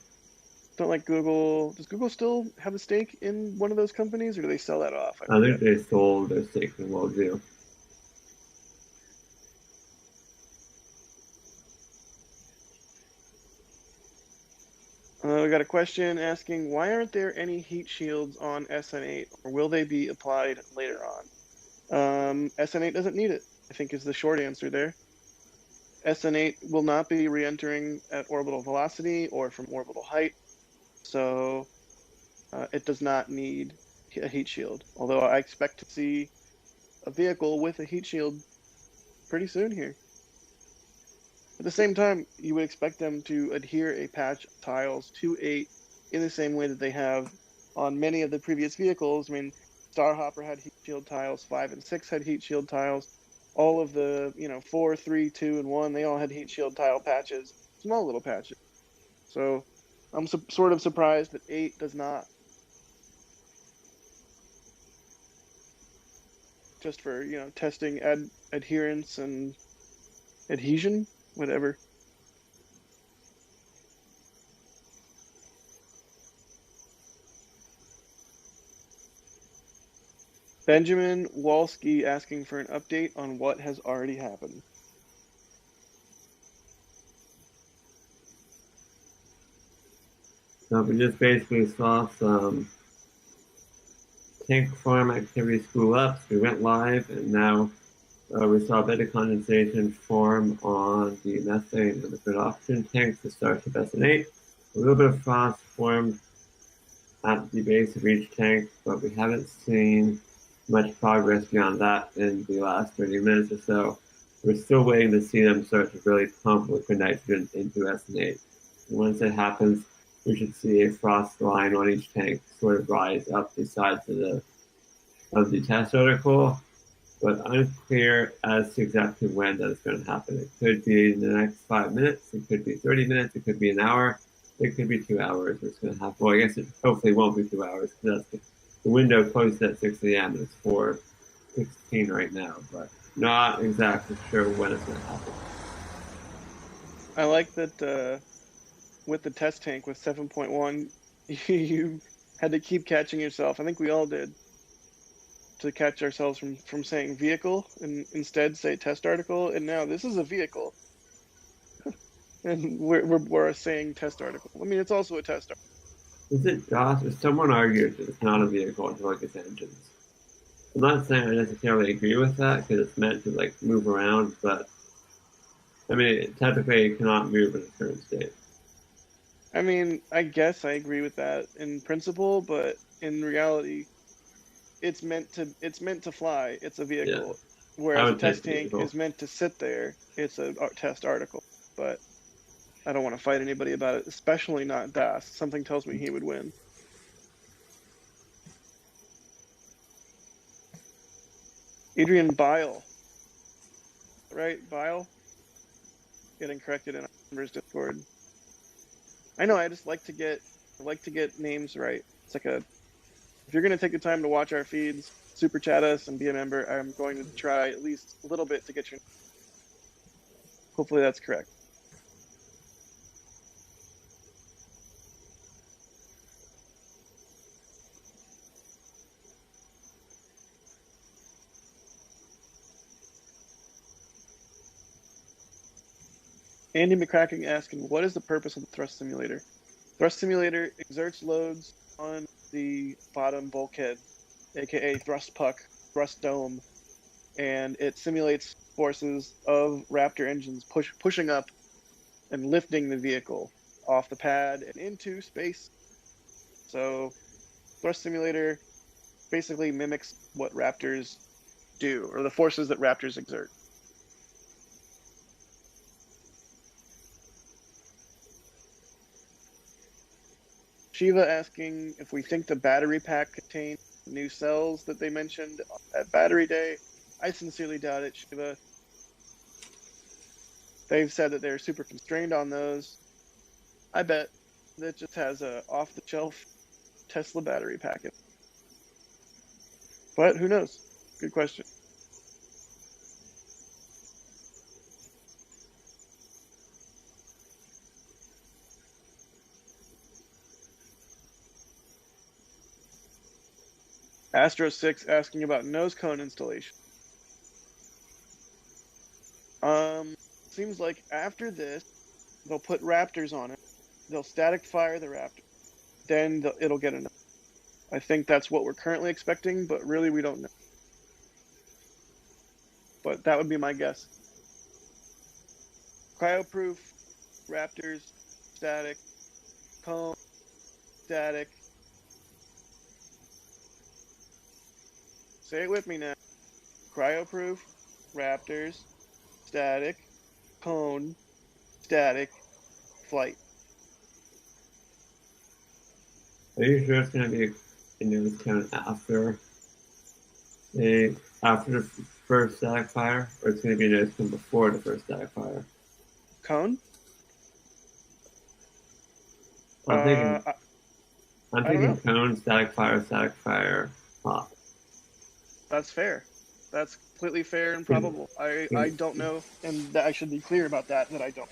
It's not like Google. Does Google still have a stake in one of those companies, or do they sell that off? I think they sold their stake in Worldview. We got a question asking, why aren't there any heat shields on SN8, or will they be applied later on? SN8 doesn't need it, I think is the short answer there. SN8 will not be re-entering at orbital velocity or from orbital height, so it does not need a heat shield, although I expect to see a vehicle with a heat shield pretty soon here. At the same time, you would expect them to adhere a patch of tiles to 8 in the same way that they have on many of the previous vehicles. I mean, Starhopper had heat shield tiles, 5 and 6 had heat shield tiles. All of the, 4, 3, 2, and 1, they all had heat shield tile patches, small little patches. So I'm sort of surprised that 8 does not. Just for, testing adherence and adhesion. Whatever. Benjamin Walski asking for an update on what has already happened. So we just basically saw some tank farm activity spool up. So we went live, and now We saw a bit of condensation form on the methane and liquid oxygen tanks, the Starship SN8. A little bit of frost formed at the base of each tank, but we haven't seen much progress beyond that in the last 30 minutes or so. We're still waiting to see them start to really pump liquid nitrogen into SN8. And once it happens, we should see a frost line on each tank sort of rise up the sides of the test article, but unclear as to exactly when that is going to happen. It could be in the next 5 minutes, it could be 30 minutes, it could be an hour, it could be 2 hours. It's going to happen. Well, I guess it hopefully won't be 2 hours because that's the window closed at 6 a.m. and it's 4:16 right now, but not exactly sure when it's going to happen. I like that with the test tank with 7.1, you had to keep catching yourself. I think we all did, to catch ourselves from saying vehicle and instead say test article. And now this is a vehicle, and we're saying test article. I mean, it's also a test article. Is it Josh or someone argued that it's not a vehicle until it gets engines? I'm not saying I necessarily agree with that because it's meant to like move around, but I mean, technically it cannot move in its current state. I mean, I guess I agree with that in principle, but in reality, it's meant to fly. It's a vehicle, Yeah. whereas a test tank vehicle. is meant to sit there. It's a test article, but I don't want to fight anybody about it, especially not Das. Something tells me he would win. Adrian Bile, right? Bile, getting corrected in our members Discord. I know. I just like to get names right. It's like if you're gonna take the time to watch our feeds, super chat us and be a member, I'm going to try at least a little bit to get your. Hopefully that's correct. Andy McCracken asking, what is the purpose of the thrust simulator? Thrust simulator exerts loads on the bottom bulkhead, aka thrust puck, thrust dome, and it simulates forces of Raptor engines pushing up and lifting the vehicle off the pad and into space. So thrust simulator basically mimics what Raptors do, or the forces that Raptors exert. Shiva asking if we think the battery pack contains new cells that they mentioned at Battery Day. I sincerely doubt it, Shiva. They've said that they're super constrained on those. I bet that just has a off-the-shelf Tesla battery packet. But who knows? Good question. Astro6 asking about nose cone installation. Seems like after this, they'll put Raptors on it. They'll static fire the Raptor. Then it'll get enough. I think that's what we're currently expecting, but really we don't know. But that would be my guess. Cryoproof, Raptors, static, cone, static. Say it with me now. Cryoproof, Raptors, static, cone, static, flight. Are you sure it's going to be a nose cone after the first static fire, or it's going to be a nose cone before the first static fire? Cone? I'm thinking know. cone, static fire, pop. That's fair. That's completely fair and probable. I don't know, and I should be clear about that I don't.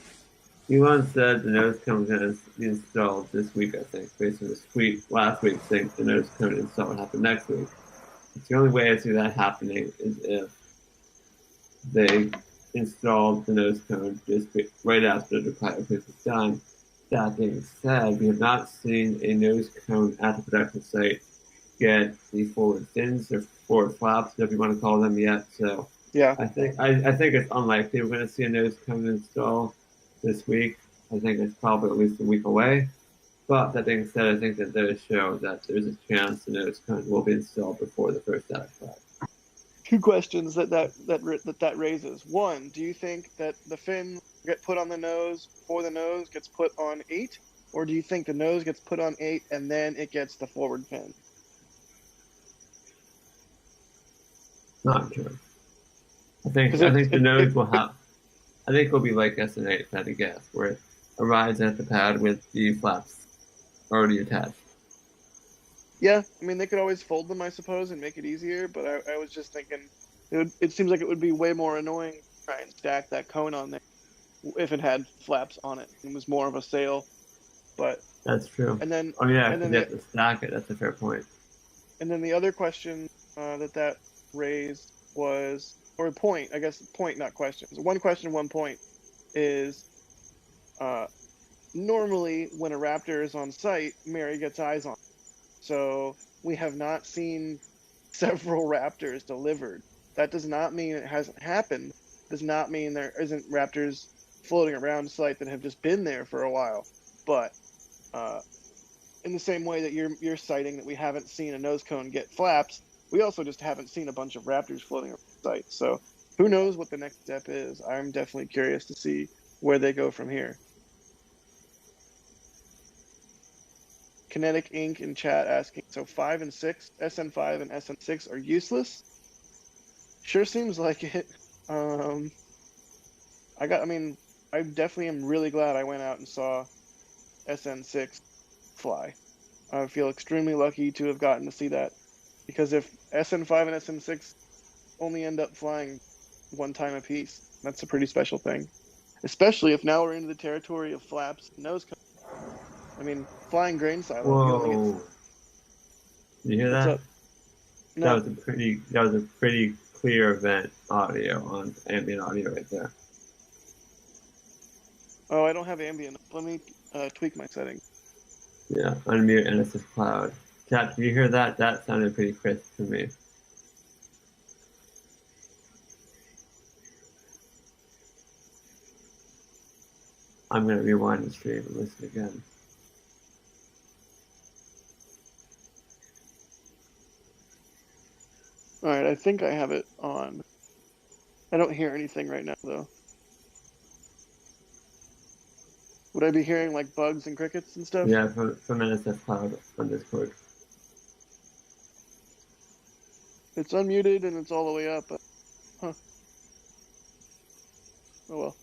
Elon said the nose cone was going to be installed this week, I think, based on this tweet last week saying the nose cone install would happen next week. It's the only way I see that happening is if they installed the nose cone just right after the cryoproof is done. That being said, we have not seen a nose cone at the production site get the forward fins or forward flaps, whatever you want to call them yet. So Yeah. I think it's unlikely we're going to see a nose cone install this week. I think it's probably at least a week away. But that being said, I think that those show that there's a chance the nose cone will be installed before the first static flight. Two questions that raises. One, do you think that the fin get put on the nose before the nose gets put on 8, or do you think the nose gets put on 8 and then it gets the forward fin? Not sure. I think Because the nose will have. I think it'll be like SN8, if I had to guess, where it arrives at the pad with the flaps already attached. yeah, I mean they could always fold them, I suppose, and make it easier. But I was just thinking, it seems like it would be way more annoying to try and stack that cone on there if it had flaps on it and was more of a sail. But That's true. and then Oh yeah, and because then you the have to stack it. That's a fair point. And then the other question that raised was, or point, I guess, point, not question. So one question, one point is normally when a raptor is on site, Mary gets eyes on it. So we have not seen several raptors delivered. That does not mean it hasn't happened. Does not mean there isn't raptors floating around site that have just been there for a while. But in the same way that you're citing that we haven't seen a nose cone get flaps, we also just haven't seen a bunch of raptors floating around site. So who knows what the next step is? I'm definitely curious to see where they go from here. Kinetic Inc. in chat asking, so 5 and 6, SN5 and SN6 are useless? Sure seems like it. I definitely am really glad I went out and saw SN6 fly. I feel extremely lucky to have gotten to see that, because if SN5 and SN6 only end up flying one time a piece, that's a pretty special thing. Especially if now we're into the territory of flaps and nose cones. I mean, flying grain silo. Whoa! Did you hear What's that? up? No. That was a pretty clear vent audio on ambient audio right there. Oh, I don't have ambient. Let me tweak my settings. Yeah, unmute NSS Cloud. Chat, did you hear that? That sounded pretty crisp to me. I'm going to rewind the stream and listen again. All right, I think I have it on. I don't hear anything right now, though. Would I be hearing like bugs and crickets and stuff? Yeah, from NSS Cloud on Discord. It's unmuted and it's all the way up. Huh. Oh well.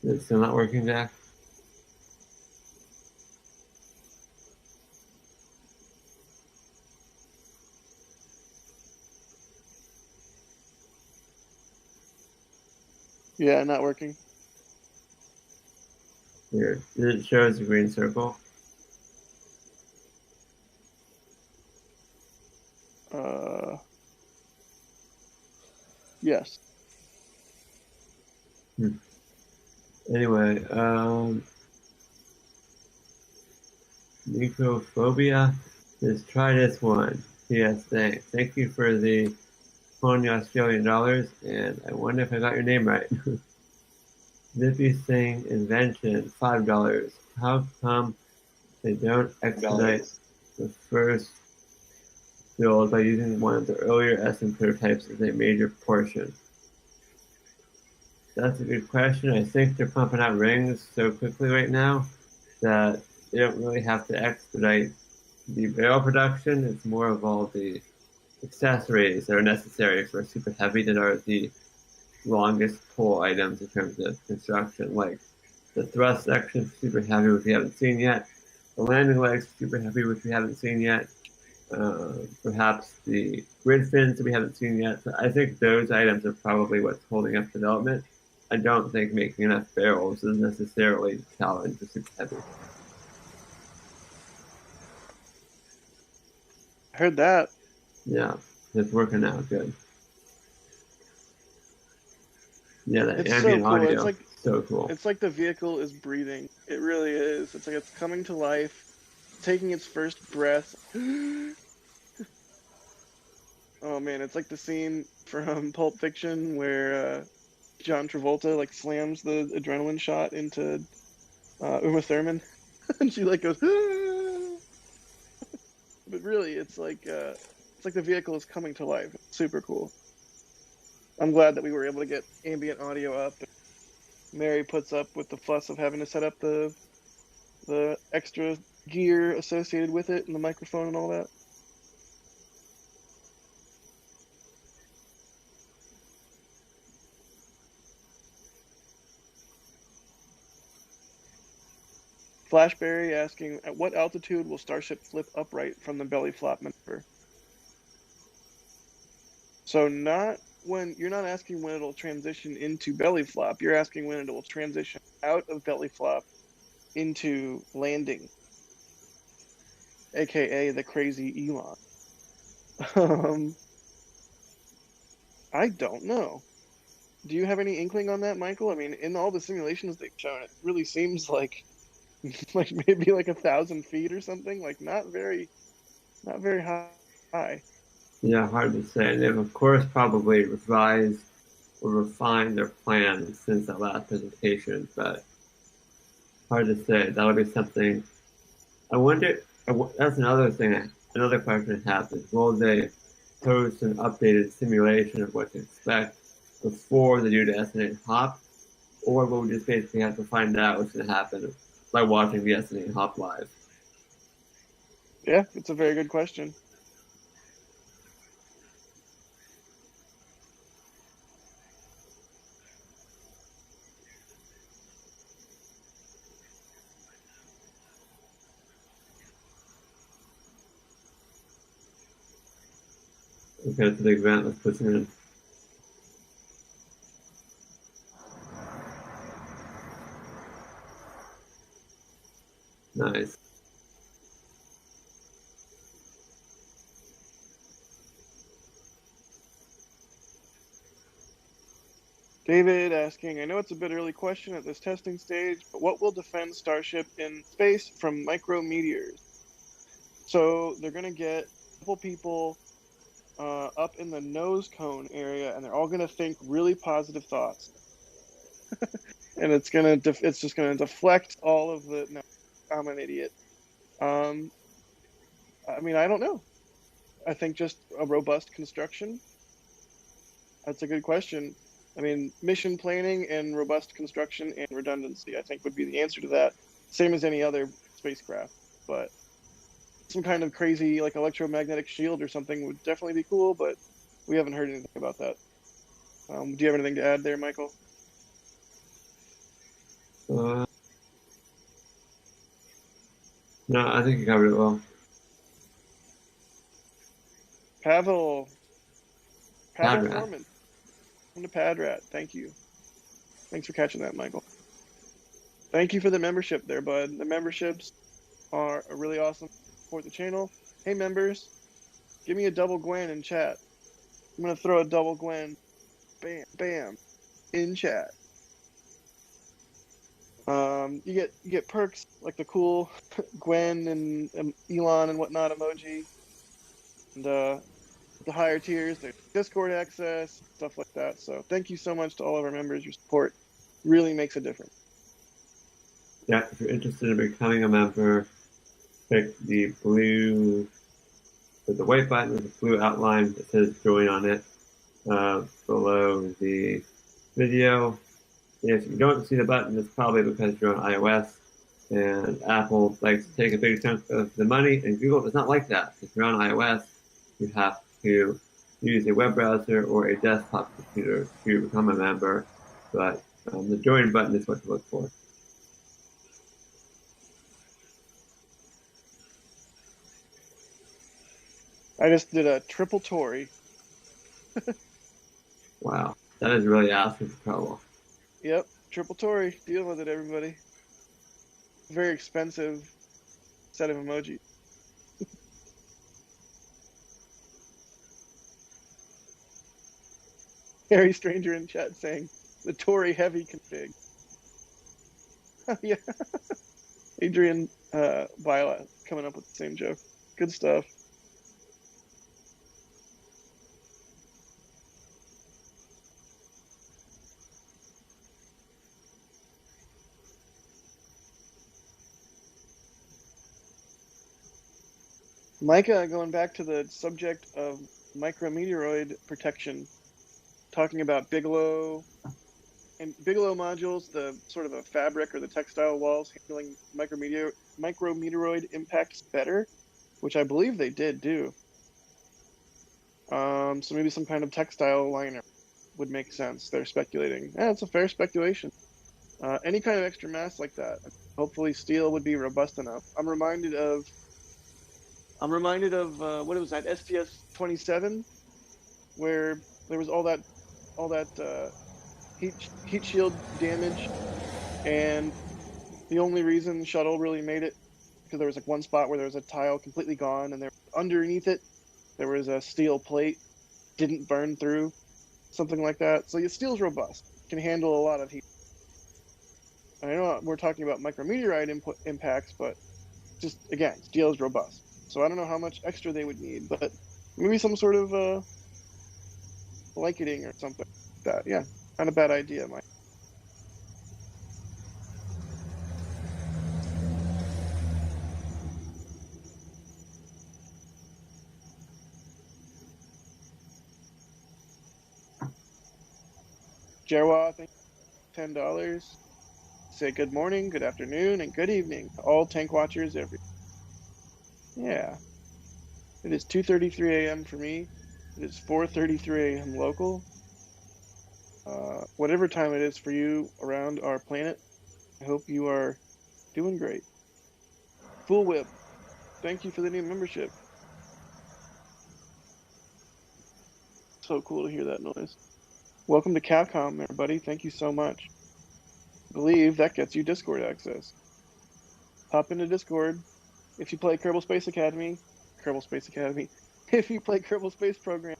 Is it still not working, Jack? Yeah, not working. Here, it shows a green circle. Yes. Anyway, Necrophobia. Just try this one. Yes, thanks. Thank you for the 20 Australian dollars, and I wonder if I got your name right. Zippy Sing Invention, $5. How come they don't expedite the first build by using one of the earlier SN prototypes as a major portion? That's a good question. I think they're pumping out rings so quickly right now that they don't really have to expedite the barrel production. It's more of all the accessories that are necessary for Super Heavy that are the longest pull items in terms of construction, like the thrust section for Super Heavy, which we haven't seen yet, the landing legs for Super Heavy, which we haven't seen yet, perhaps the grid fins that we haven't seen yet. So I think those items are probably what's holding up development. I don't think making enough barrels is necessarily the challenge for super heavy. I heard that. Yeah, it's working out good. Yeah, that It's so ambient cool. audio, so cool. It's like the vehicle is breathing. It really is. It's like it's coming to life, taking its first breath. Oh man, it's like the scene from Pulp Fiction where John Travolta like slams the adrenaline shot into Uma Thurman, and she like goes. But really, it's like the vehicle is coming to life. It's super cool. I'm glad that we were able to get ambient audio up. Mary puts up with the fuss of having to set up the extra gear associated with it and the microphone and all that. Flashberry asking, at what altitude will Starship flip upright from the belly flop maneuver? So not when you're not asking when it'll transition into belly flop. You're asking when it will transition out of belly flop into landing, aka the crazy Elon. I don't know. Do you have any inkling on that, Michael? I mean, in all the simulations they've shown, it really seems like like maybe like 1,000 feet or something. Like not very high. Yeah, hard to say. They've of course probably revised or refined their plans since that last presentation, but hard to say. That'll be something. I wonder. That's another thing. Another question I have is: will they post an updated simulation of what to expect before they do the SN8 hop, or will we just basically have to find out what's going to happen by watching the SN8 hop live? Yeah, it's a very good question. Okay, it's a big event. Let's put some in. Nice. David asking, I know it's a bit early question at this testing stage, but what will defend Starship in space from micrometeors? So they're going to get a couple people up in the nose cone area, and they're all going to think really positive thoughts. And it's just going to deflect all of the, no, I'm an idiot. I mean, I don't know. I think just a robust construction. That's a good question. I mean, mission planning and robust construction and redundancy, I think, would be the answer to that. Same as any other spacecraft, but some kind of crazy like electromagnetic shield or something would definitely be cool. But we haven't heard anything about that. Do you have anything to add there, Michael? No, I think you covered it well. Pavel Padrat. Foreman from the Padrat. Thank you. Thanks for catching that, Michael. Thank you for the membership there, bud. The memberships are really awesome. Support the channel. Hey, members, give me a double Gwen in chat. I'm gonna throw a double Gwen, bam, bam, in chat. You get perks like the cool Gwen and Elon and whatnot emoji, and the higher tiers, there's Discord access, stuff like that. So thank you so much to all of our members. Your support really makes a difference. Yeah, if you're interested in becoming a member, click the blue, with the white button with the blue outline that says join on it below the video. If you don't see the button, it's probably because you're on iOS and Apple likes to take a big chunk of the money, and Google does not like that. If you're on iOS, you have to use a web browser or a desktop computer to become a member, but the join button is what to look for. I just did a triple Tory. Wow, that is really asking for trouble. Yep, triple Tory. Deal with it, everybody. Very expensive set of emoji. Harry Stranger in chat saying the Tory heavy config. Yeah, Adrian Viola coming up with the same joke. Good stuff. Micah, going back to the subject of micrometeoroid protection, talking about Bigelow and Bigelow modules, the sort of a fabric or the textile walls handling micrometeoroid impacts better, which I believe they did do. So maybe some kind of textile liner would make sense. They're speculating. Yeah, it's a fair speculation. Any kind of extra mass like that, hopefully steel would be robust enough. I'm reminded of what it was at STS-27, where there was all that heat shield damage, and the only reason the shuttle really made it because there was like one spot where there was a tile completely gone, and there underneath it there was a steel plate, didn't burn through, something like that. So your steel's robust, can handle a lot of heat. I know we're talking about micrometeorite impacts, but just again, steel is robust. So I don't know how much extra they would need, but maybe some sort of blanketing or something like that. Yeah, not a bad idea, Mike. Jerwa, thank you, $10. Say good morning, good afternoon, and good evening to all tank watchers every. Yeah, it is 2:33 a.m. for me. It is 4:33 a.m. local. Whatever time it is for you around our planet, I hope you are doing great. Full Whip, thank you for the new membership. So cool to hear that noise. Welcome to Capcom, everybody. Thank you so much. I believe that gets you Discord access. Hop into Discord. If you play Kerbal Space Academy, if you play Kerbal Space Program,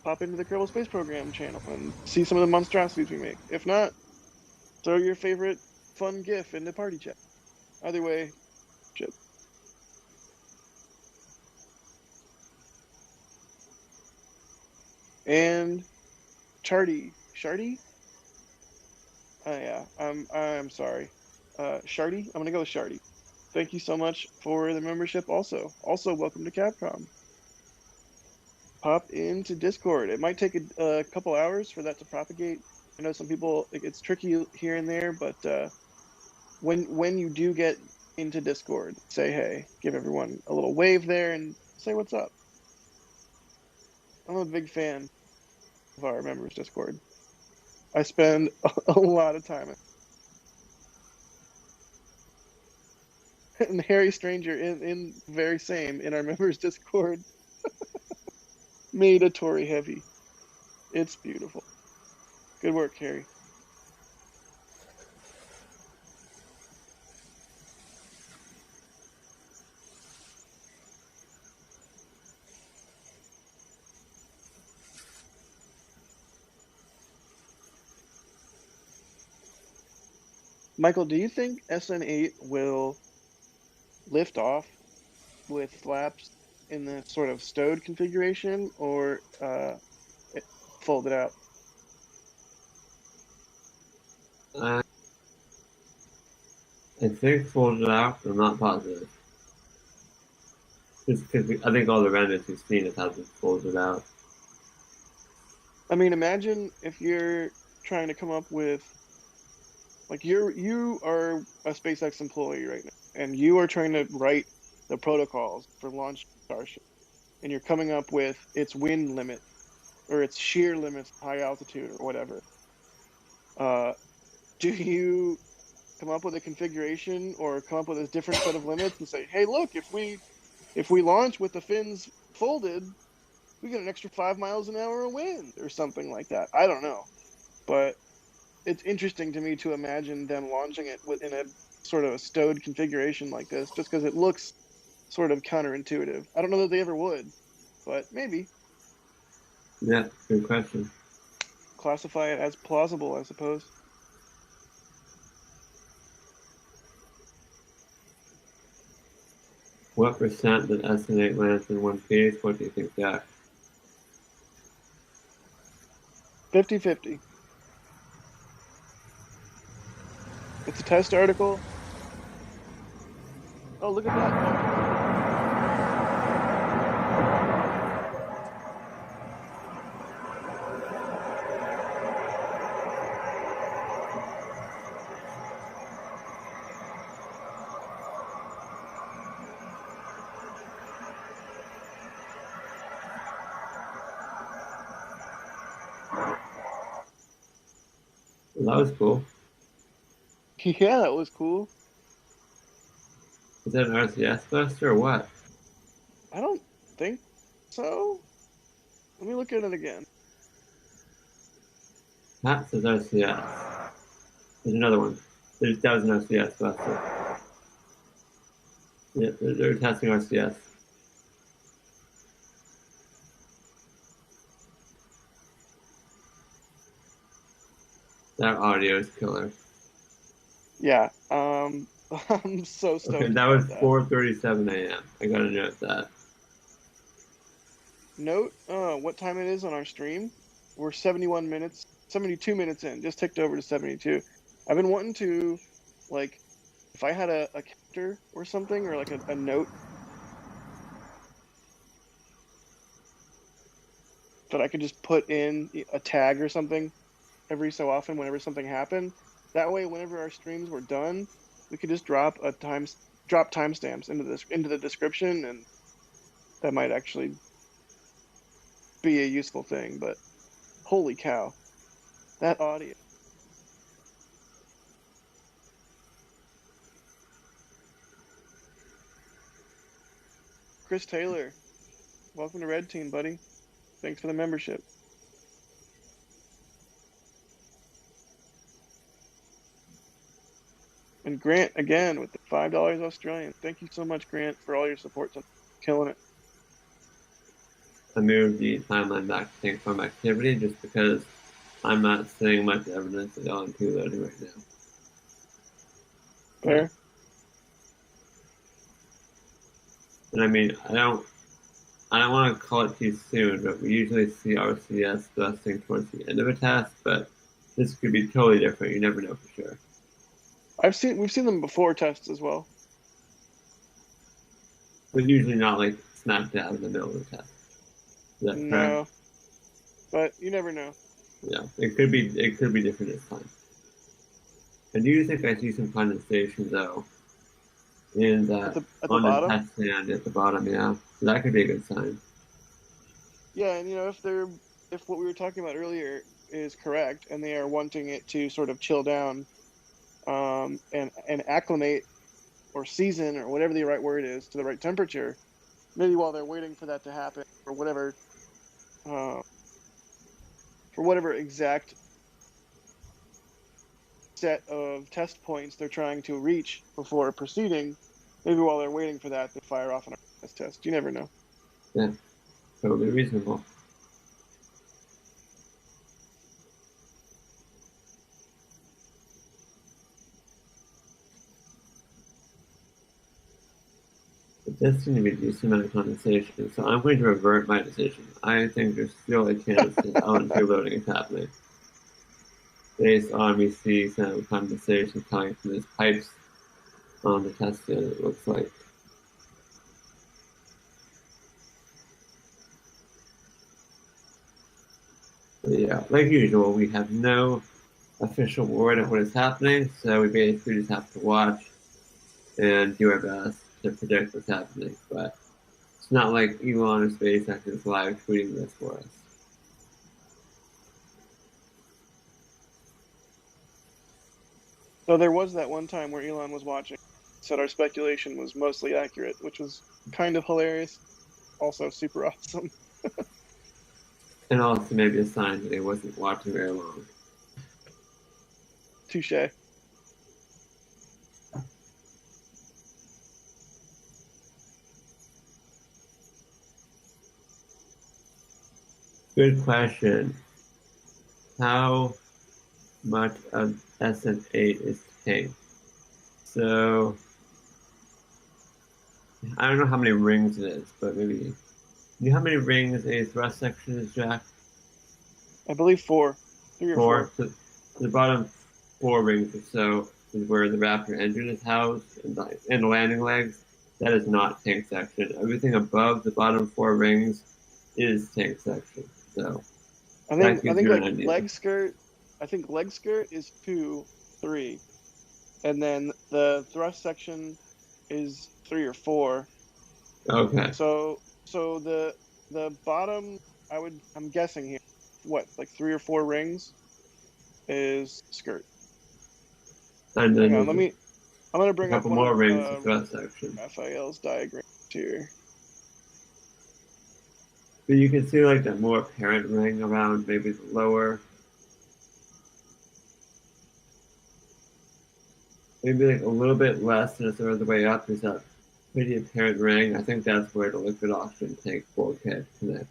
pop into the Kerbal Space Program channel and see some of the monstrosities we make. If not, throw your favorite fun GIF in the party chat. Either way, shit. And Shardy? Oh yeah, I'm sorry. Shardy? I'm gonna go with Shardy. Thank you so much for the membership also. Also, welcome to Capcom. Pop into Discord. It might take a couple hours for that to propagate. I know some people, it's tricky here and there, but when you do get into Discord, say hey, give everyone a little wave there and say what's up. I'm a big fan of our members Discord. I spend a lot of time and Harry Stranger in very same in our members Discord made a Tory heavy. It's beautiful. Good work, Harry. Michael, do you think SN8 will lift off with flaps in the sort of stowed configuration, or fold it out? I think folded out, but I'm not positive. Just because I think all the renders we've seen it hasn't folded out. I mean, imagine if you're trying to come up with, like, you are a SpaceX employee right now, and you are trying to write the protocols for launch Starship, and you're coming up with its wind limit or its shear limits, high altitude or whatever. Do you come up with a configuration or come up with a different set of limits and say, hey, look, if we launch with the fins folded, we get an extra 5 miles an hour of wind or something like that? I don't know, but it's interesting to me to imagine them launching it within a sort of a stowed configuration like this, just because it looks sort of counterintuitive. I don't know that they ever would, but maybe Yeah, good question. classify it as plausible, I suppose. What percent did SN8 lands in one piece? What do you think, Jack? 50-50. It's a test article. Oh, look at that. Well, that was cool. Yeah, that was cool. Is that an RCS buster or what? I don't think so. Let me look at it again. Pat says RCS. There's another one. That was an RCS buster. Yeah, they're testing RCS. That audio is killer. Yeah. I'm so stoked. Okay, that was 4:37 a.m. I gotta note that. Note what time it is on our stream. We're 71 minutes, 72 minutes in. Just ticked over to 72. I've been wanting to, like, if I had a counter or something, or like a note that I could just put in a tag or something every so often whenever something happened. That way, whenever our streams were done, we could just drop timestamps into the description, and that might actually be a useful thing. But holy cow, that audio! Chris Taylor, welcome to Red Team, buddy. Thanks for the membership. And Grant again with the $5 Australian. Thank you so much, Grant, for all your support. Killing it. I moved the timeline back to tank farm activity just because I'm not seeing much evidence of LN2 loading right now. Fair. And I mean, I don't want to call it too soon, but we usually see RCS busting towards the end of a test, but this could be totally different. You never know for sure. We've seen them before tests as well. But usually not like smack dab in the middle of the test. Is that No, correct? but you never know. Yeah, it could be different this time. I do think I see some condensation though in that At the on bottom? the test stand at the bottom, yeah. So that could be a good sign. Yeah, and if what we were talking about earlier is correct, and they are wanting it to sort of chill down, and acclimate or season or whatever the right word is to the right temperature, maybe while they're waiting for that to happen or whatever, for whatever exact set of test points they're trying to reach before proceeding, maybe while they're waiting for that, they fire off an RS test. You never know. Yeah, totally reasonable. It does seem to be a decent amount of condensation, so I'm going to revert my decision. I think there's still a chance that LN2 loading is happening. Based on we see some condensation coming from these pipes on the test stand, it looks like. But yeah, like usual, we have no official word of what is happening, so we basically just have to watch and do our best to predict what's happening. But it's not like Elon or SpaceX is live tweeting this for us. So there was that one time where Elon was watching, said our speculation was mostly accurate, which was kind of hilarious, also super awesome. And also maybe a sign that he wasn't watching very long. touche. Good question. How much of SN8 is tanked? So, I don't know how many rings it is, but maybe. Do you know how many rings a thrust section is, Jack? I believe 4. 3 or 4. So the bottom 4 rings or so is where the Raptor engine is housed and the landing legs. That is not tank section. Everything above the bottom 4 rings is tank section. So I that think gives you an like idea. leg skirt. I think leg skirt is 2, 3, and then the thrust section is 3 or 4. Okay. So the bottom, I'm guessing here, what, like 3 or 4 rings is skirt. And Hang then on, there's I'm gonna a bring up couple one more of rings of thrust section. Raphael's diagrams here. But you can see like a more apparent ring around maybe the lower. Maybe like a little bit less than a third of the way up is that pretty apparent ring. I think that's where the liquid oxygen tank bulkhead connects.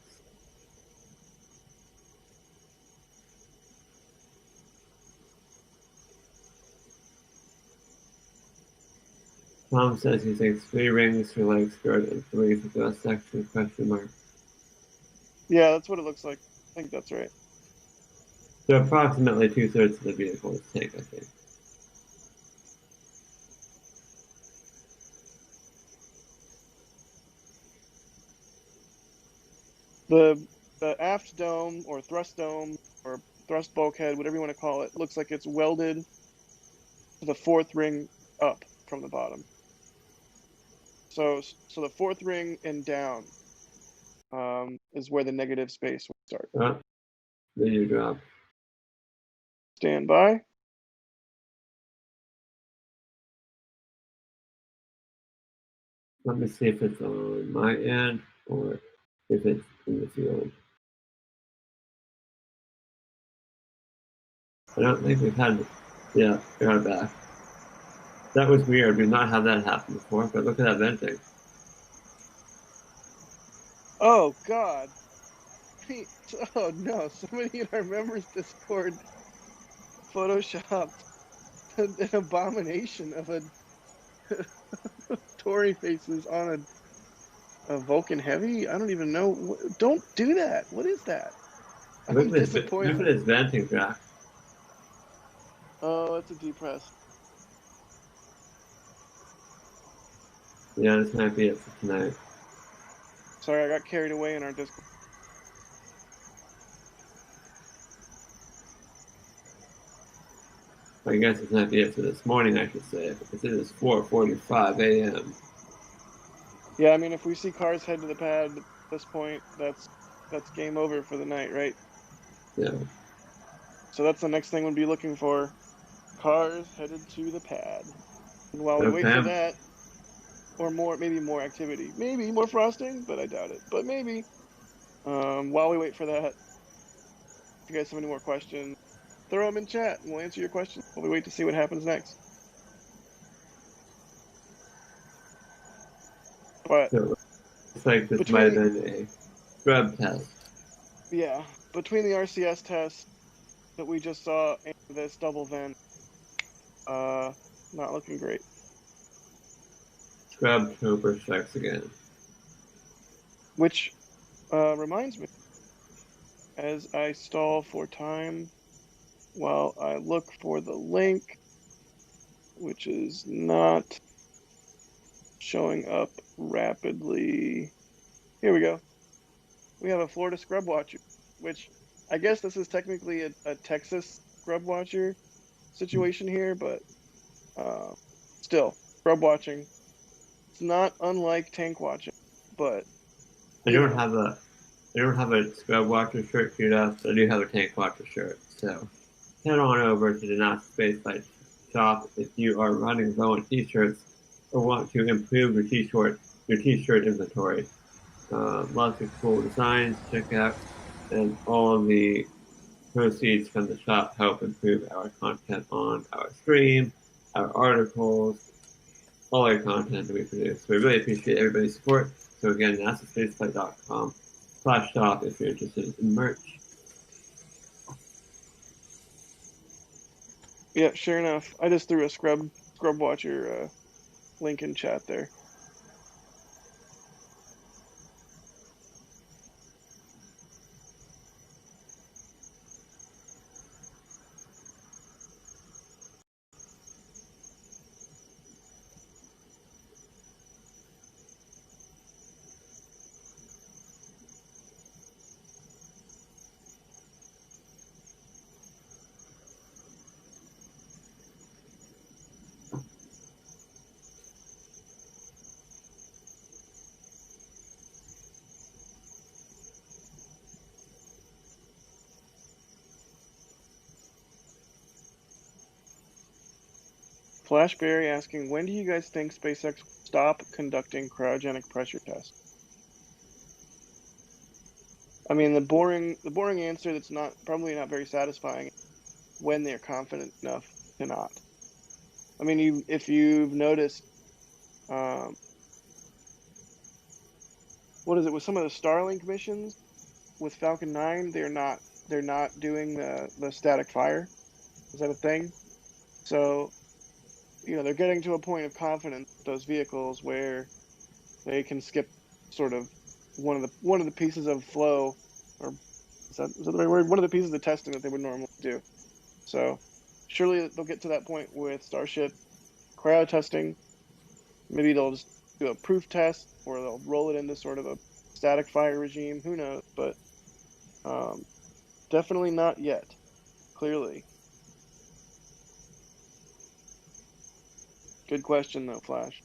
Tom says he thinks 3 rings for leg skirt and 3 for thrust section, question mark. Yeah, that's what it looks like. I think that's right. So approximately 2/3 of the vehicle is tank, I think. The aft dome or thrust bulkhead, whatever you want to call it, looks like it's welded to the 4th ring up from the bottom. So the 4th ring and down is where the negative space will start. Oh, video drop. Stand by. Let me see if it's on my end or if it's in the field. I don't think we've had, yeah, I got it back. That was weird. We've not had that happen before, but look at that venting. Oh God. Oh no, somebody in our members Discord photoshopped an abomination of a Tory faces on a Vulcan Heavy. I don't even know. Don't do that. What is that? I'm disappointed. Look at his venting, Jack. Oh, it's a depress. Yeah, this might be it for tonight. Sorry, I got carried away in our Discord. I guess this might be it for this morning, I should say, because it is 4:45 a.m. Yeah, I mean, if we see cars head to the pad at this point, that's game over for the night, right? Yeah. So that's the next thing we'll be looking for. Cars headed to the pad. And while we wait for that, or maybe more activity. Maybe more frosting, but I doubt it. But maybe. While we wait for that, if you guys have any more questions, throw them in chat and we'll answer your questions while we wait to see what happens next. But So it's like this might have been a scrub test. Yeah, between the RCS test that we just saw and this double vent, not looking great. Scrub Trooper strikes again. Which reminds me, as I stall for time while I look for the link, which is not showing up rapidly. Here we go. We have a Florida scrub watcher, which I guess this is technically a Texas scrub watcher situation here, but still, scrub watching. It's not unlike tank watching, but I don't have a scrub watcher shirt queued up, but I do have a tank watcher shirt. So head on over to the NASA Spaceflight shop if you are running low on t-shirts or want to improve your t-shirt inventory. Lots of cool designs to check out, and all of the proceeds from the shop help improve our content on our stream, our articles, all our content that we produce. So we really appreciate everybody's support. So again, nasaspaceflight.com/shop if you're interested in merch. Yeah, sure enough. I just threw a Scrub Watcher link in chat there. Flashberry asking, when do you guys think SpaceX will stop conducting cryogenic pressure tests? I mean, the boring answer that's probably not very satisfying. When they're confident enough to not. I mean, if you've noticed, what is it with some of the Starlink missions with Falcon 9? They're not doing the static fire. Is that a thing? So, they're getting to a point of confidence with those vehicles where they can skip sort of one of the pieces of flow, or is that the right word? One of the pieces of testing that they would normally do. So surely they'll get to that point with Starship cryo testing. Maybe they'll just do a proof test, or they'll roll it into sort of a static fire regime. Who knows? But definitely not yet. Clearly. Good question, though, Flash.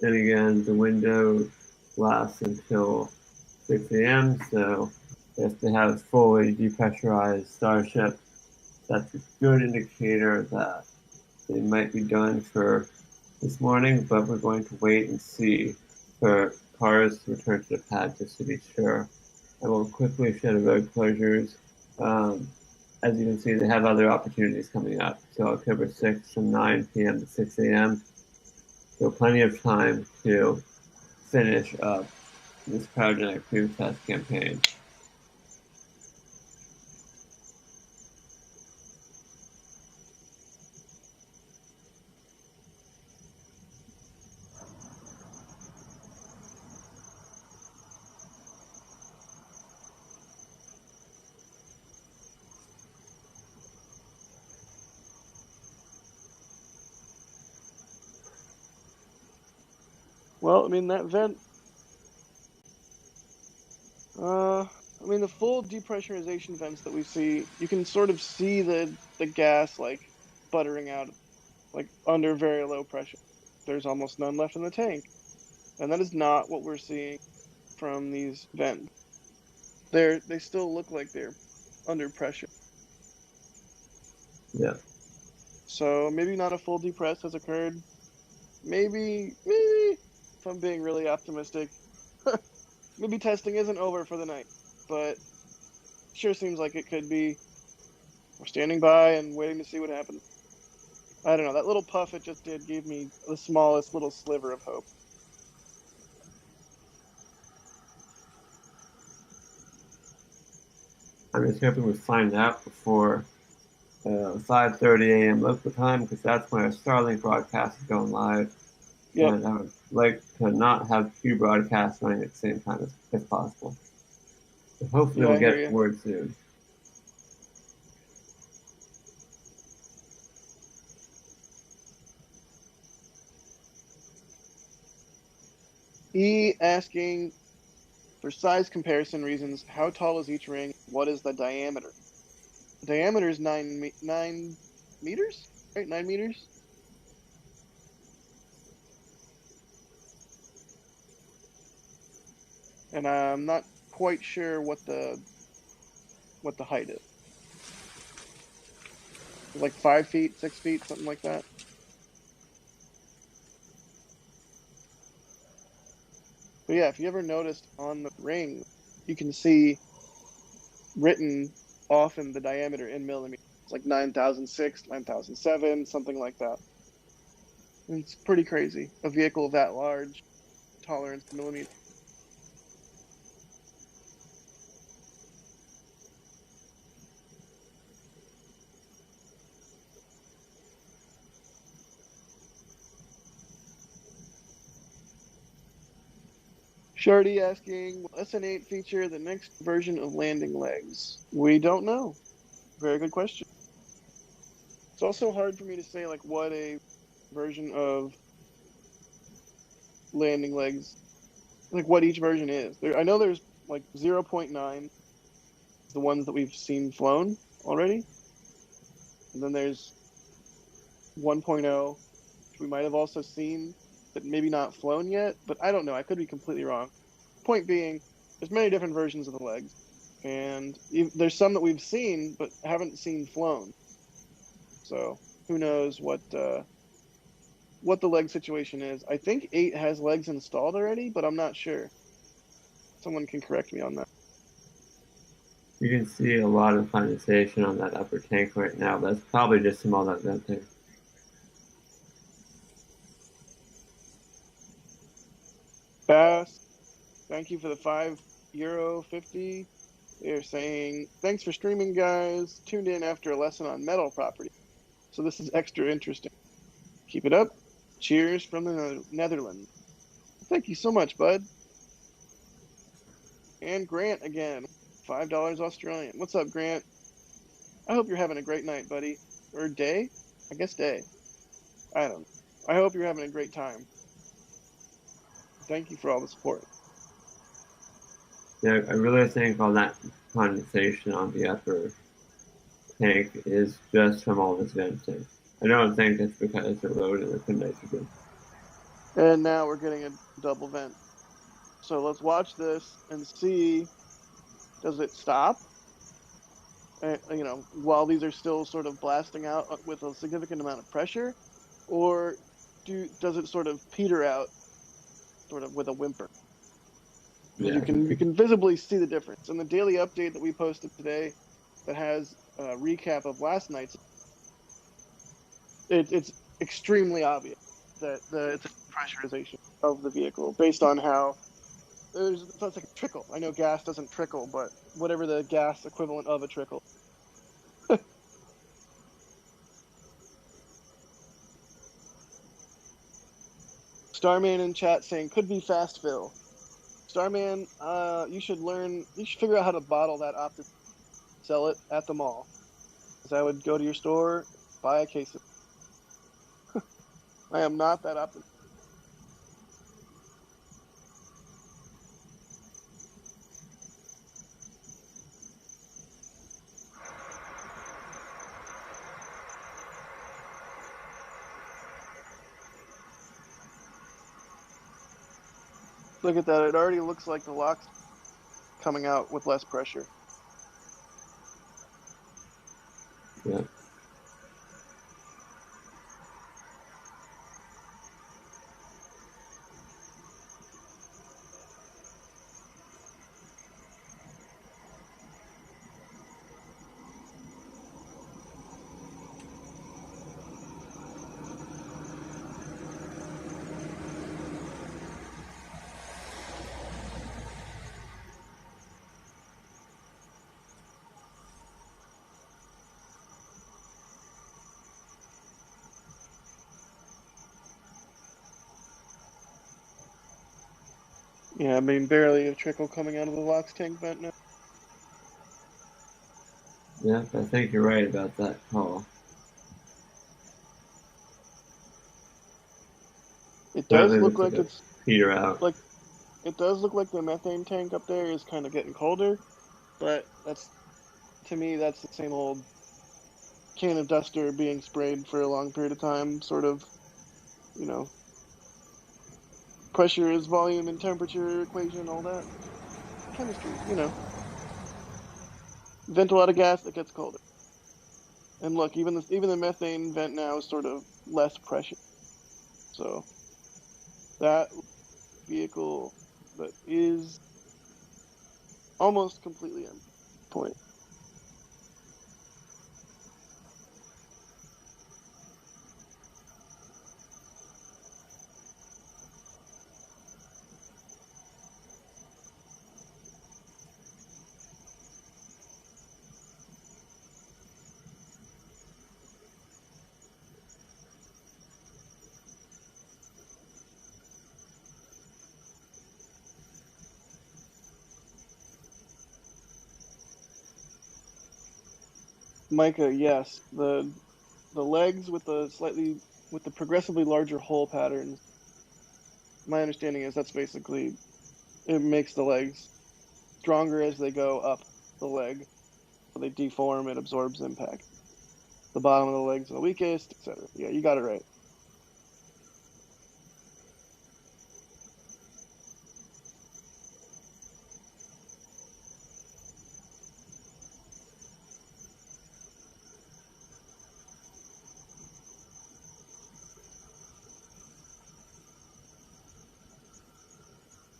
And again, the window lasts until 6 a.m. So if they have fully depressurized Starship, that's a good indicator that they might be done for this morning, but we're going to wait and see for cars to return to the pad just to be sure. And we'll quickly show the road closures. As you can see, they have other opportunities coming up. So October 6th from 9 p.m. to 6 a.m. So plenty of time to finish up this cryogenic proof test campaign. Well, I mean, that vent, the full depressurization vents that we see, you can sort of see the gas, like, buttering out, like, under very low pressure. There's almost none left in the tank. And that is not what we're seeing from these vents. They still look like they're under pressure. Yeah. So maybe not a full depress has occurred. Maybe, if I'm being really optimistic, maybe testing isn't over for the night, but sure seems like it could be. We're standing by and waiting to see what happens. I don't know. That little puff it just did gave me the smallest little sliver of hope. I'm just hoping we find out before 5:30 a.m. local time, because that's when our Starlink broadcast is going live. Yep. And I would like to not have two broadcasts running at the same time if possible. So hopefully we'll get word soon. Asking, for size comparison reasons, how tall is each ring? What is the diameter? The diameter is 9 meters, right? 9 meters. And I'm not quite sure what the height is. Like 5 feet, 6 feet, something like that. But yeah, if you ever noticed on the ring, you can see written often the diameter in millimeters. It's like 9,006, 9,007, something like that. And it's pretty crazy. A vehicle that large, tolerance to millimeters. Shardy asking, will SN8 feature the next version of landing legs? We don't know. Very good question. It's also hard for me to say like what a version of landing legs, like what each version is. I know there's like 0.9, the ones that we've seen flown already. And then there's 1.0, which we might have also seen, but maybe not flown yet. But I don't know. I could be completely wrong. Point being, there's many different versions of the legs. And there's some that we've seen, but haven't seen flown. So who knows what the leg situation is. I think 8 has legs installed already, but I'm not sure. Someone can correct me on that. You can see a lot of condensation on that upper tank right now. That's probably just from all that venting. Bass, thank you for the €5.50. They're saying, thanks for streaming, guys. Tuned in after a lesson on metal property. So this is extra interesting. Keep it up. Cheers from the Netherlands. Thank you so much, bud. And Grant again, $5 Australian. What's up, Grant? I hope you're having a great night, buddy. Or day? I guess day. I don't know. I hope you're having a great time. Thank you for all the support. Yeah, I really think all that condensation on the upper tank is just from all this venting. I don't think it's because it's loaded liquid nitrogen. And now we're getting a double vent. So let's watch this and see, does it stop? While these are still sort of blasting out with a significant amount of pressure, or does it sort of peter out, sort of with a whimper? Yeah. You can visibly see the difference. In the daily update that we posted today, that has a recap of last night's, it's extremely obvious that it's a pressurization of the vehicle based on how it's like a trickle. I know gas doesn't trickle, but whatever the gas equivalent of a trickle. Starman in chat saying could be fast fill. Starman, you should figure out how to bottle that optic, sell it at the mall. Because I would go to your store, buy a case of it. I am not that optimistic. Look at that, it already looks like the lock's coming out with less pressure. Yeah. Yeah, I mean, barely a trickle coming out of the LOX tank vent now. Yeah, I think you're right about that call. It does Certainly look looks like it's peter out. like it does look like the methane tank up there is kind of getting colder, but to me that's the same old can of duster being sprayed for a long period of time, sort of, you know, pressure is volume and temperature equation, all that chemistry, vent a lot of gas that gets colder. And look, even the methane vent now is sort of less pressure. So that vehicle but is almost completely empty. Point. Micah, yes, the legs with the progressively larger hole patterns. My understanding is that's basically it makes the legs stronger as they go up the leg. So they deform, it absorbs impact. The bottom of the legs are the weakest, etc. Yeah, you got it right.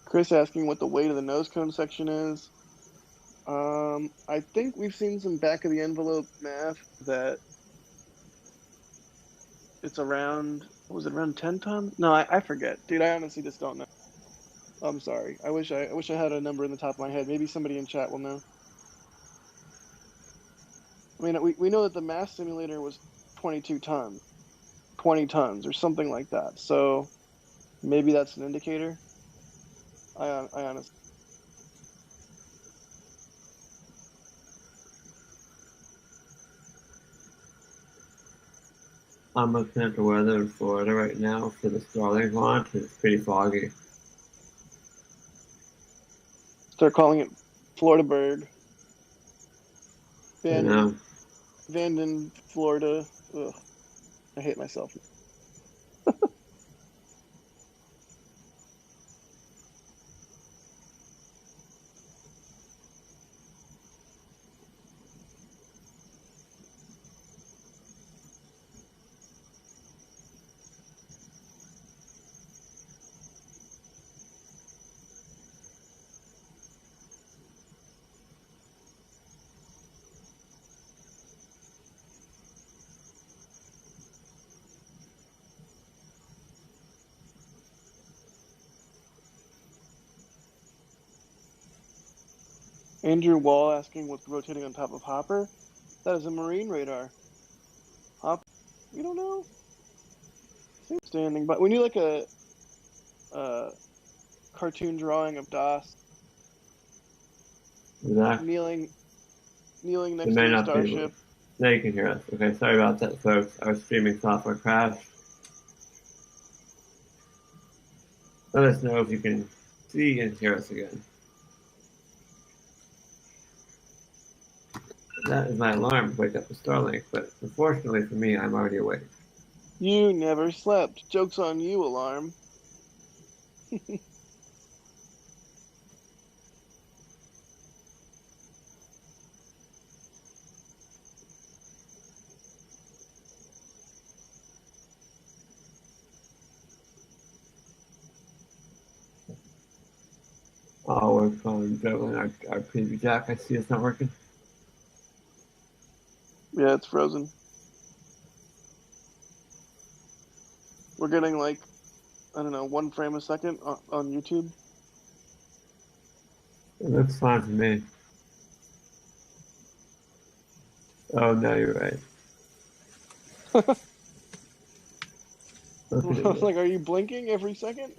Chris asking what the weight of the nose cone section is. I think we've seen some back of the envelope math that it's around, was it around 10 tons? No, I forget. Dude, I honestly just don't know. I'm sorry. I wish I had a number in the top of my head. Maybe somebody in chat will know. I mean, we know that the mass simulator was 22 tons, 20 tons, or something like that. So maybe that's an indicator. I honestly. I'm looking at the weather in Florida right now for the Starlink launch, and it's pretty foggy. Start calling it Floridaburg. I know. Vanden, Florida. Ugh, I hate myself. Andrew Wall asking what's rotating on top of Hopper. That is a marine radar. Hopper, we don't know. Seems standing, but we need like a cartoon drawing of Das Exactly. kneeling next It to may a not be. starship. Now you can hear us. Okay, sorry about that, folks. Our streaming software crashed. Let us know if you can see and hear us again. That is my alarm to wake up the Starlink, but unfortunately for me, I'm already awake. You never slept. Joke's on you, alarm. I'll work on juggling our preview jack. I see it's not working. Yeah, it's frozen. We're getting like, I don't know, 1 frame a second on YouTube. It looks fine to me. Oh, no, you're right. I was like, are you blinking every second?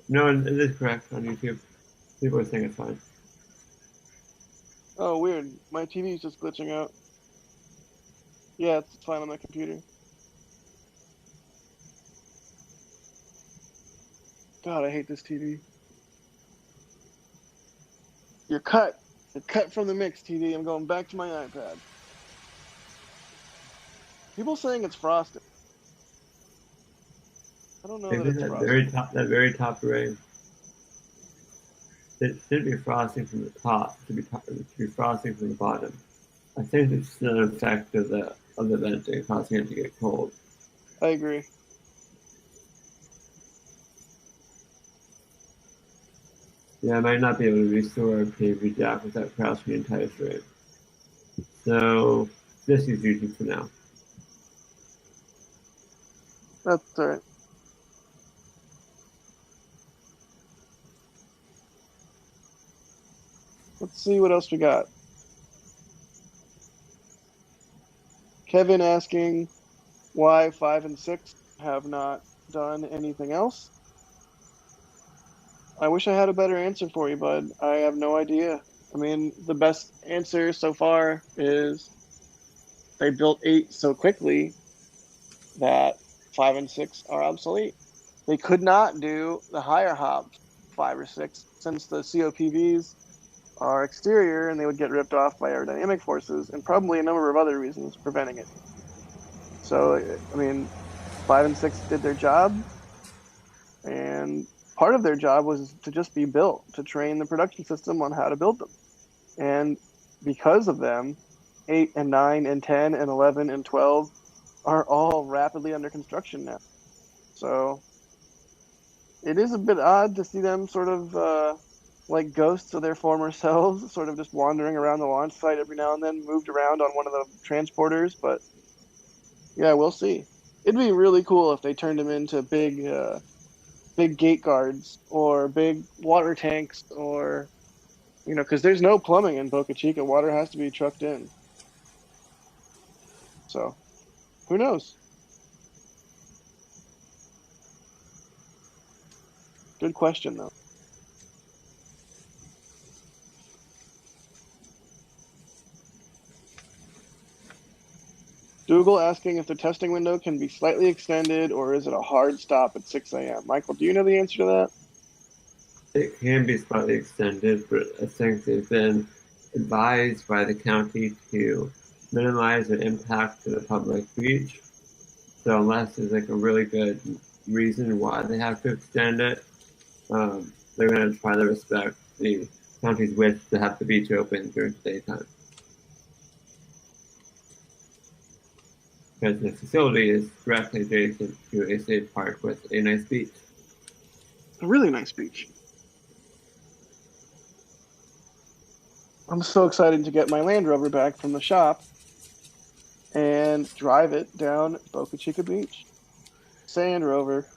No, it is correct on YouTube. People are saying it's fine. Oh, weird. My TV's just glitching out. Yeah, it's fine on my computer. God, I hate this TV. You're cut. You're cut from the mix, TV. I'm going back to my iPad. People saying it's frosted. I don't know that Maybe it's that frosted. very top ring. It should be frosting from the top. It should be frosting from the bottom. I think it's an effect of the venting causing it to get cold. I agree. Yeah, I might not be able to restore a page jack without crashing the entire stream. So just use YouTube for now. That's all right. Let's see what else we got. Kevin asking why 5 and 6 have not done anything else. I wish I had a better answer for you, bud. I have no idea. I mean, the best answer so far is they built 8 so quickly that 5 and 6 are obsolete. They could not do the higher hops 5 or 6 since the COPVs are exterior and they would get ripped off by aerodynamic forces and probably a number of other reasons preventing it. So, I mean, 5 and 6 did their job, and part of their job was to just be built, to train the production system on how to build them. And because of them, 8 and 9 and 10 and 11 and 12 are all rapidly under construction now. So it is a bit odd to see them sort of like ghosts of their former selves, sort of just wandering around the launch site every now and then, moved around on one of the transporters. But yeah, we'll see. It'd be really cool if they turned them into big gate guards or big water tanks, or because there's no plumbing in Boca Chica. Water has to be trucked in. So who knows? Good question, though. Dougal asking if the testing window can be slightly extended or is it a hard stop at 6 a.m.? Michael, do you know the answer to that? It can be slightly extended, but I think they've been advised by the county to minimize the impact to the public beach. So unless there's like a really good reason why they have to extend it, they're going to try to respect the county's wish to have the beach open during the daytime. Because the facility is directly adjacent to a state park with a nice beach. A really nice beach. I'm so excited to get my Land Rover back from the shop and drive it down Boca Chica Beach. Sand Rover.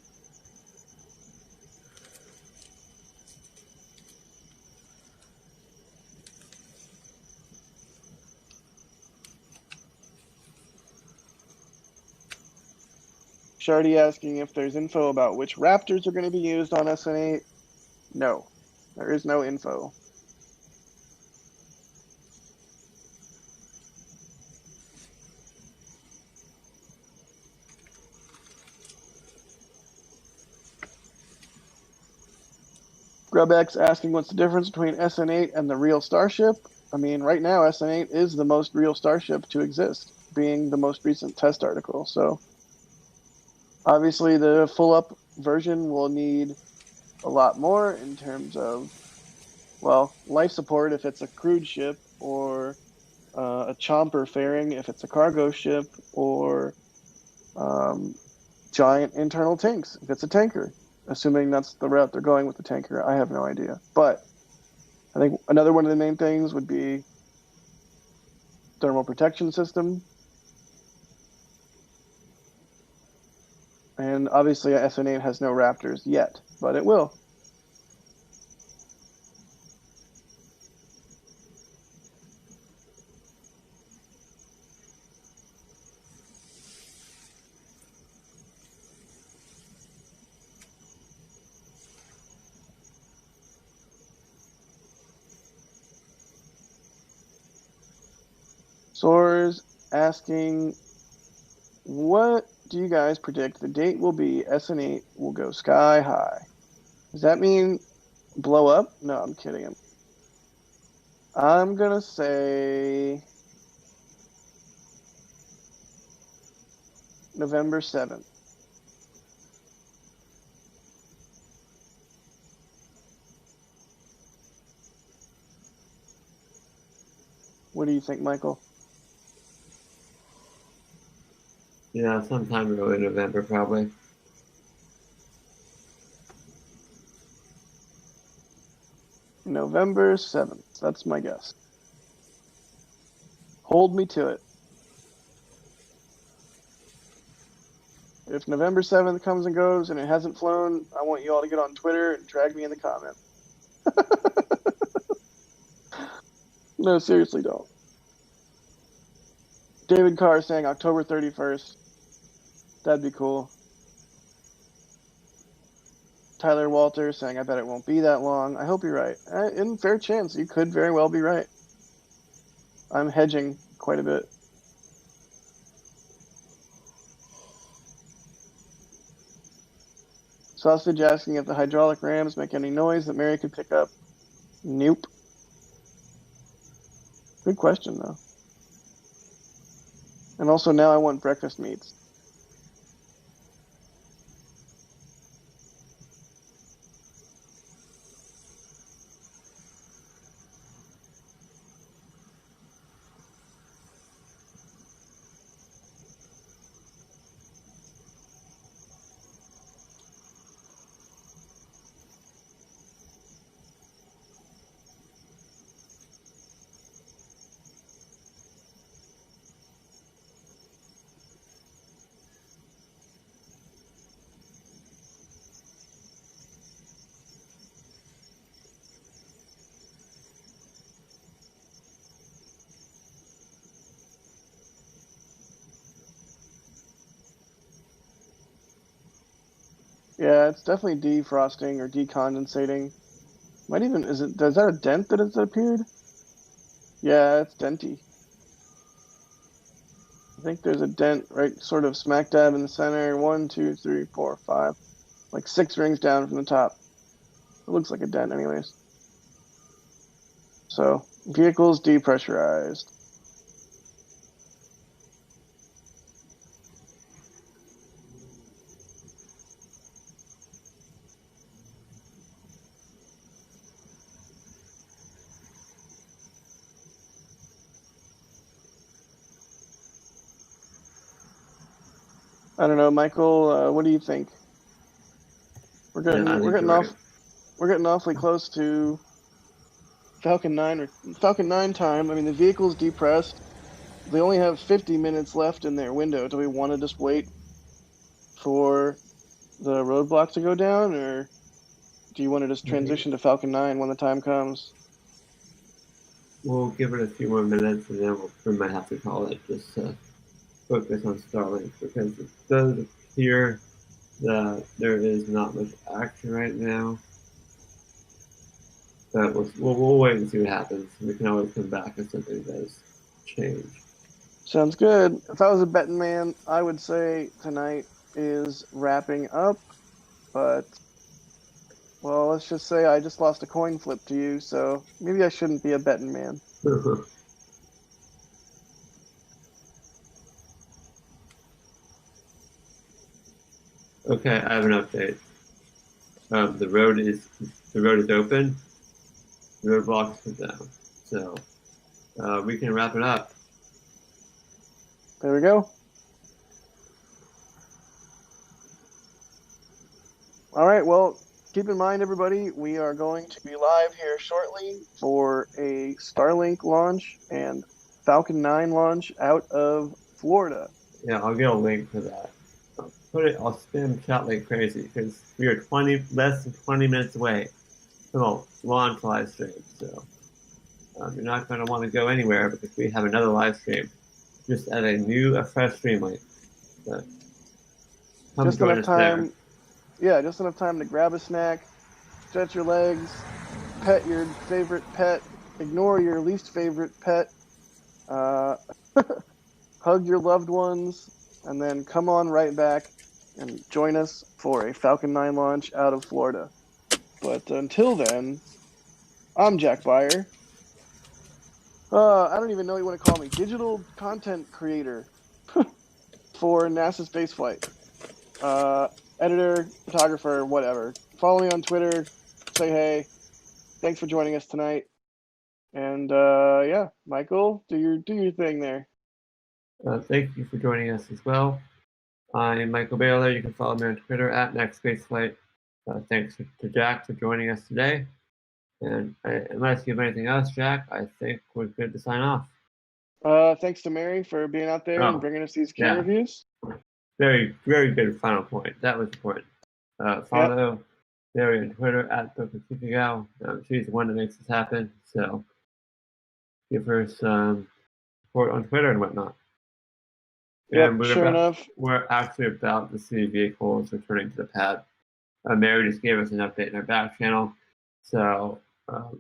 Shardy asking if there's info about which Raptors are going to be used on SN8. No, there is no info. Grubx asking what's the difference between SN8 and the real Starship. I mean, right now SN8 is the most real Starship to exist, being the most recent test article. So obviously the full up version will need a lot more in terms of, well, life support if it's a crewed ship, or a chomper fairing if it's a cargo ship, or giant internal tanks if it's a tanker, assuming that's the route they're going with the tanker. I have no idea. But I think another one of the main things would be thermal protection system. And obviously SN8 has no Raptors yet, but it will. Soars asking, what do you guys predict the date will be SN8 will go sky high? Does that mean blow up? No, I'm kidding. I'm going to say November 7th. What do you think, Michael? Yeah, sometime early November probably. November 7th. That's my guess. Hold me to it. If November 7th comes and goes and it hasn't flown, I want you all to get on Twitter and drag me in the comment. No, seriously, don't. David Carr saying October 31st. That'd be cool. Tyler Walter saying, I bet it won't be that long. I hope you're right. In fair chance, you could very well be right. I'm hedging quite a bit. Sausage asking if the hydraulic rams make any noise that Mary could pick up. Nope. Good question, though. And also now I want breakfast meats. Yeah, it's definitely defrosting or decondensating. Might even, is that a dent that has appeared? Yeah, it's denty. I think there's a dent right sort of smack dab in the center. 1, 2, 3, 4, 5. Like 6 rings down from the top. It looks like a dent anyways. So, vehicle's depressurized. I don't know, Michael. What do you think? We're getting awfully close to Falcon 9 time. I mean, the vehicle's depressed. They only have 50 minutes left in their window. Do we want to just wait for the roadblock to go down, or do you want to just transition to Falcon 9 when the time comes? We'll give it a few more minutes, and then we might have to call it just to focus on Starlink, because it does appear that there is not much action right now. But we'll wait and see what happens. We can always come back if something does change. Sounds good. If I was a betting man, I would say tonight is wrapping up. But, well, let's just say I just lost a coin flip to you, so maybe I shouldn't be a betting man. Okay, I have an update. The road is open. The roadblocks are down, so we can wrap it up. There we go. All right, well, keep in mind, everybody, we are going to be live here shortly for a Starlink launch and Falcon 9 launch out of Florida. Yeah, I'll get a link for that. I'll spam chat like crazy, because we are less than 20 minutes away from a launch live stream. So you're not going to want to go anywhere, because we have another live stream just at a fresh stream link. So come Just join enough us time. there. Yeah, just enough time to grab a snack, stretch your legs, pet your favorite pet, ignore your least favorite pet, hug your loved ones, and then come on right back and join us for a Falcon 9 launch out of Florida. But until then, I'm Jack Beyer. I don't even know what you want to call me. Digital content creator for NASA spaceflight. Editor, photographer, whatever. Follow me on Twitter. Say hey. Thanks for joining us tonight. And yeah, Michael, do your thing there. Thank you for joining us as well. I'm Michael Baylor. You can follow me on Twitter at NextSpaceflight. Thanks to Jack for joining us today. And unless you have anything else, Jack, I think we're good to sign off. Thanks to Mary for being out there Oh, and bringing us these key yeah. reviews. Very, very good final point. That was important. Follow Mary on Twitter at @BookWithKikigao. She's the one that makes this happen. So give her some support on Twitter and whatnot. Yep, And enough. we're actually about to see vehicles returning to the pad. Mary just gave us an update in our back channel. So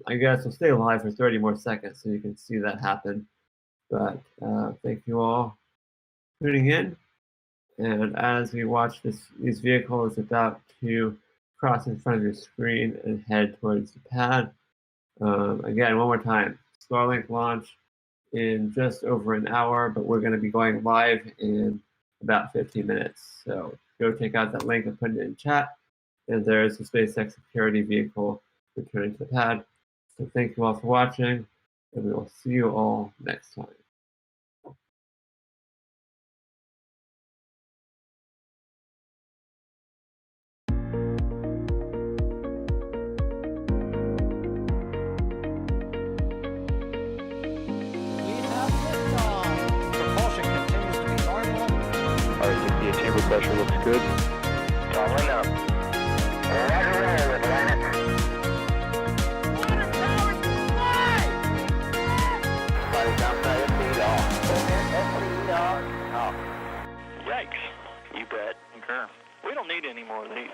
I guess we'll stay alive for 30 more seconds so you can see that happen. But thank you all for tuning in. And as we watch these vehicles about to cross in front of your screen and head towards the pad, again, one more time, Starlink launch in just over an hour, but we're going to be going live in about 15 minutes. So go check out that link and put it in chat. And there's the SpaceX security vehicle returning to the pad. So thank you all for watching, and we will see you all next time. Chamber pressure looks good. Following up. Roger, roll, Atlantic. Water towers fly! Flight downside speed off. Speed off. Yikes. You bet. Concur. We don't need any more of these.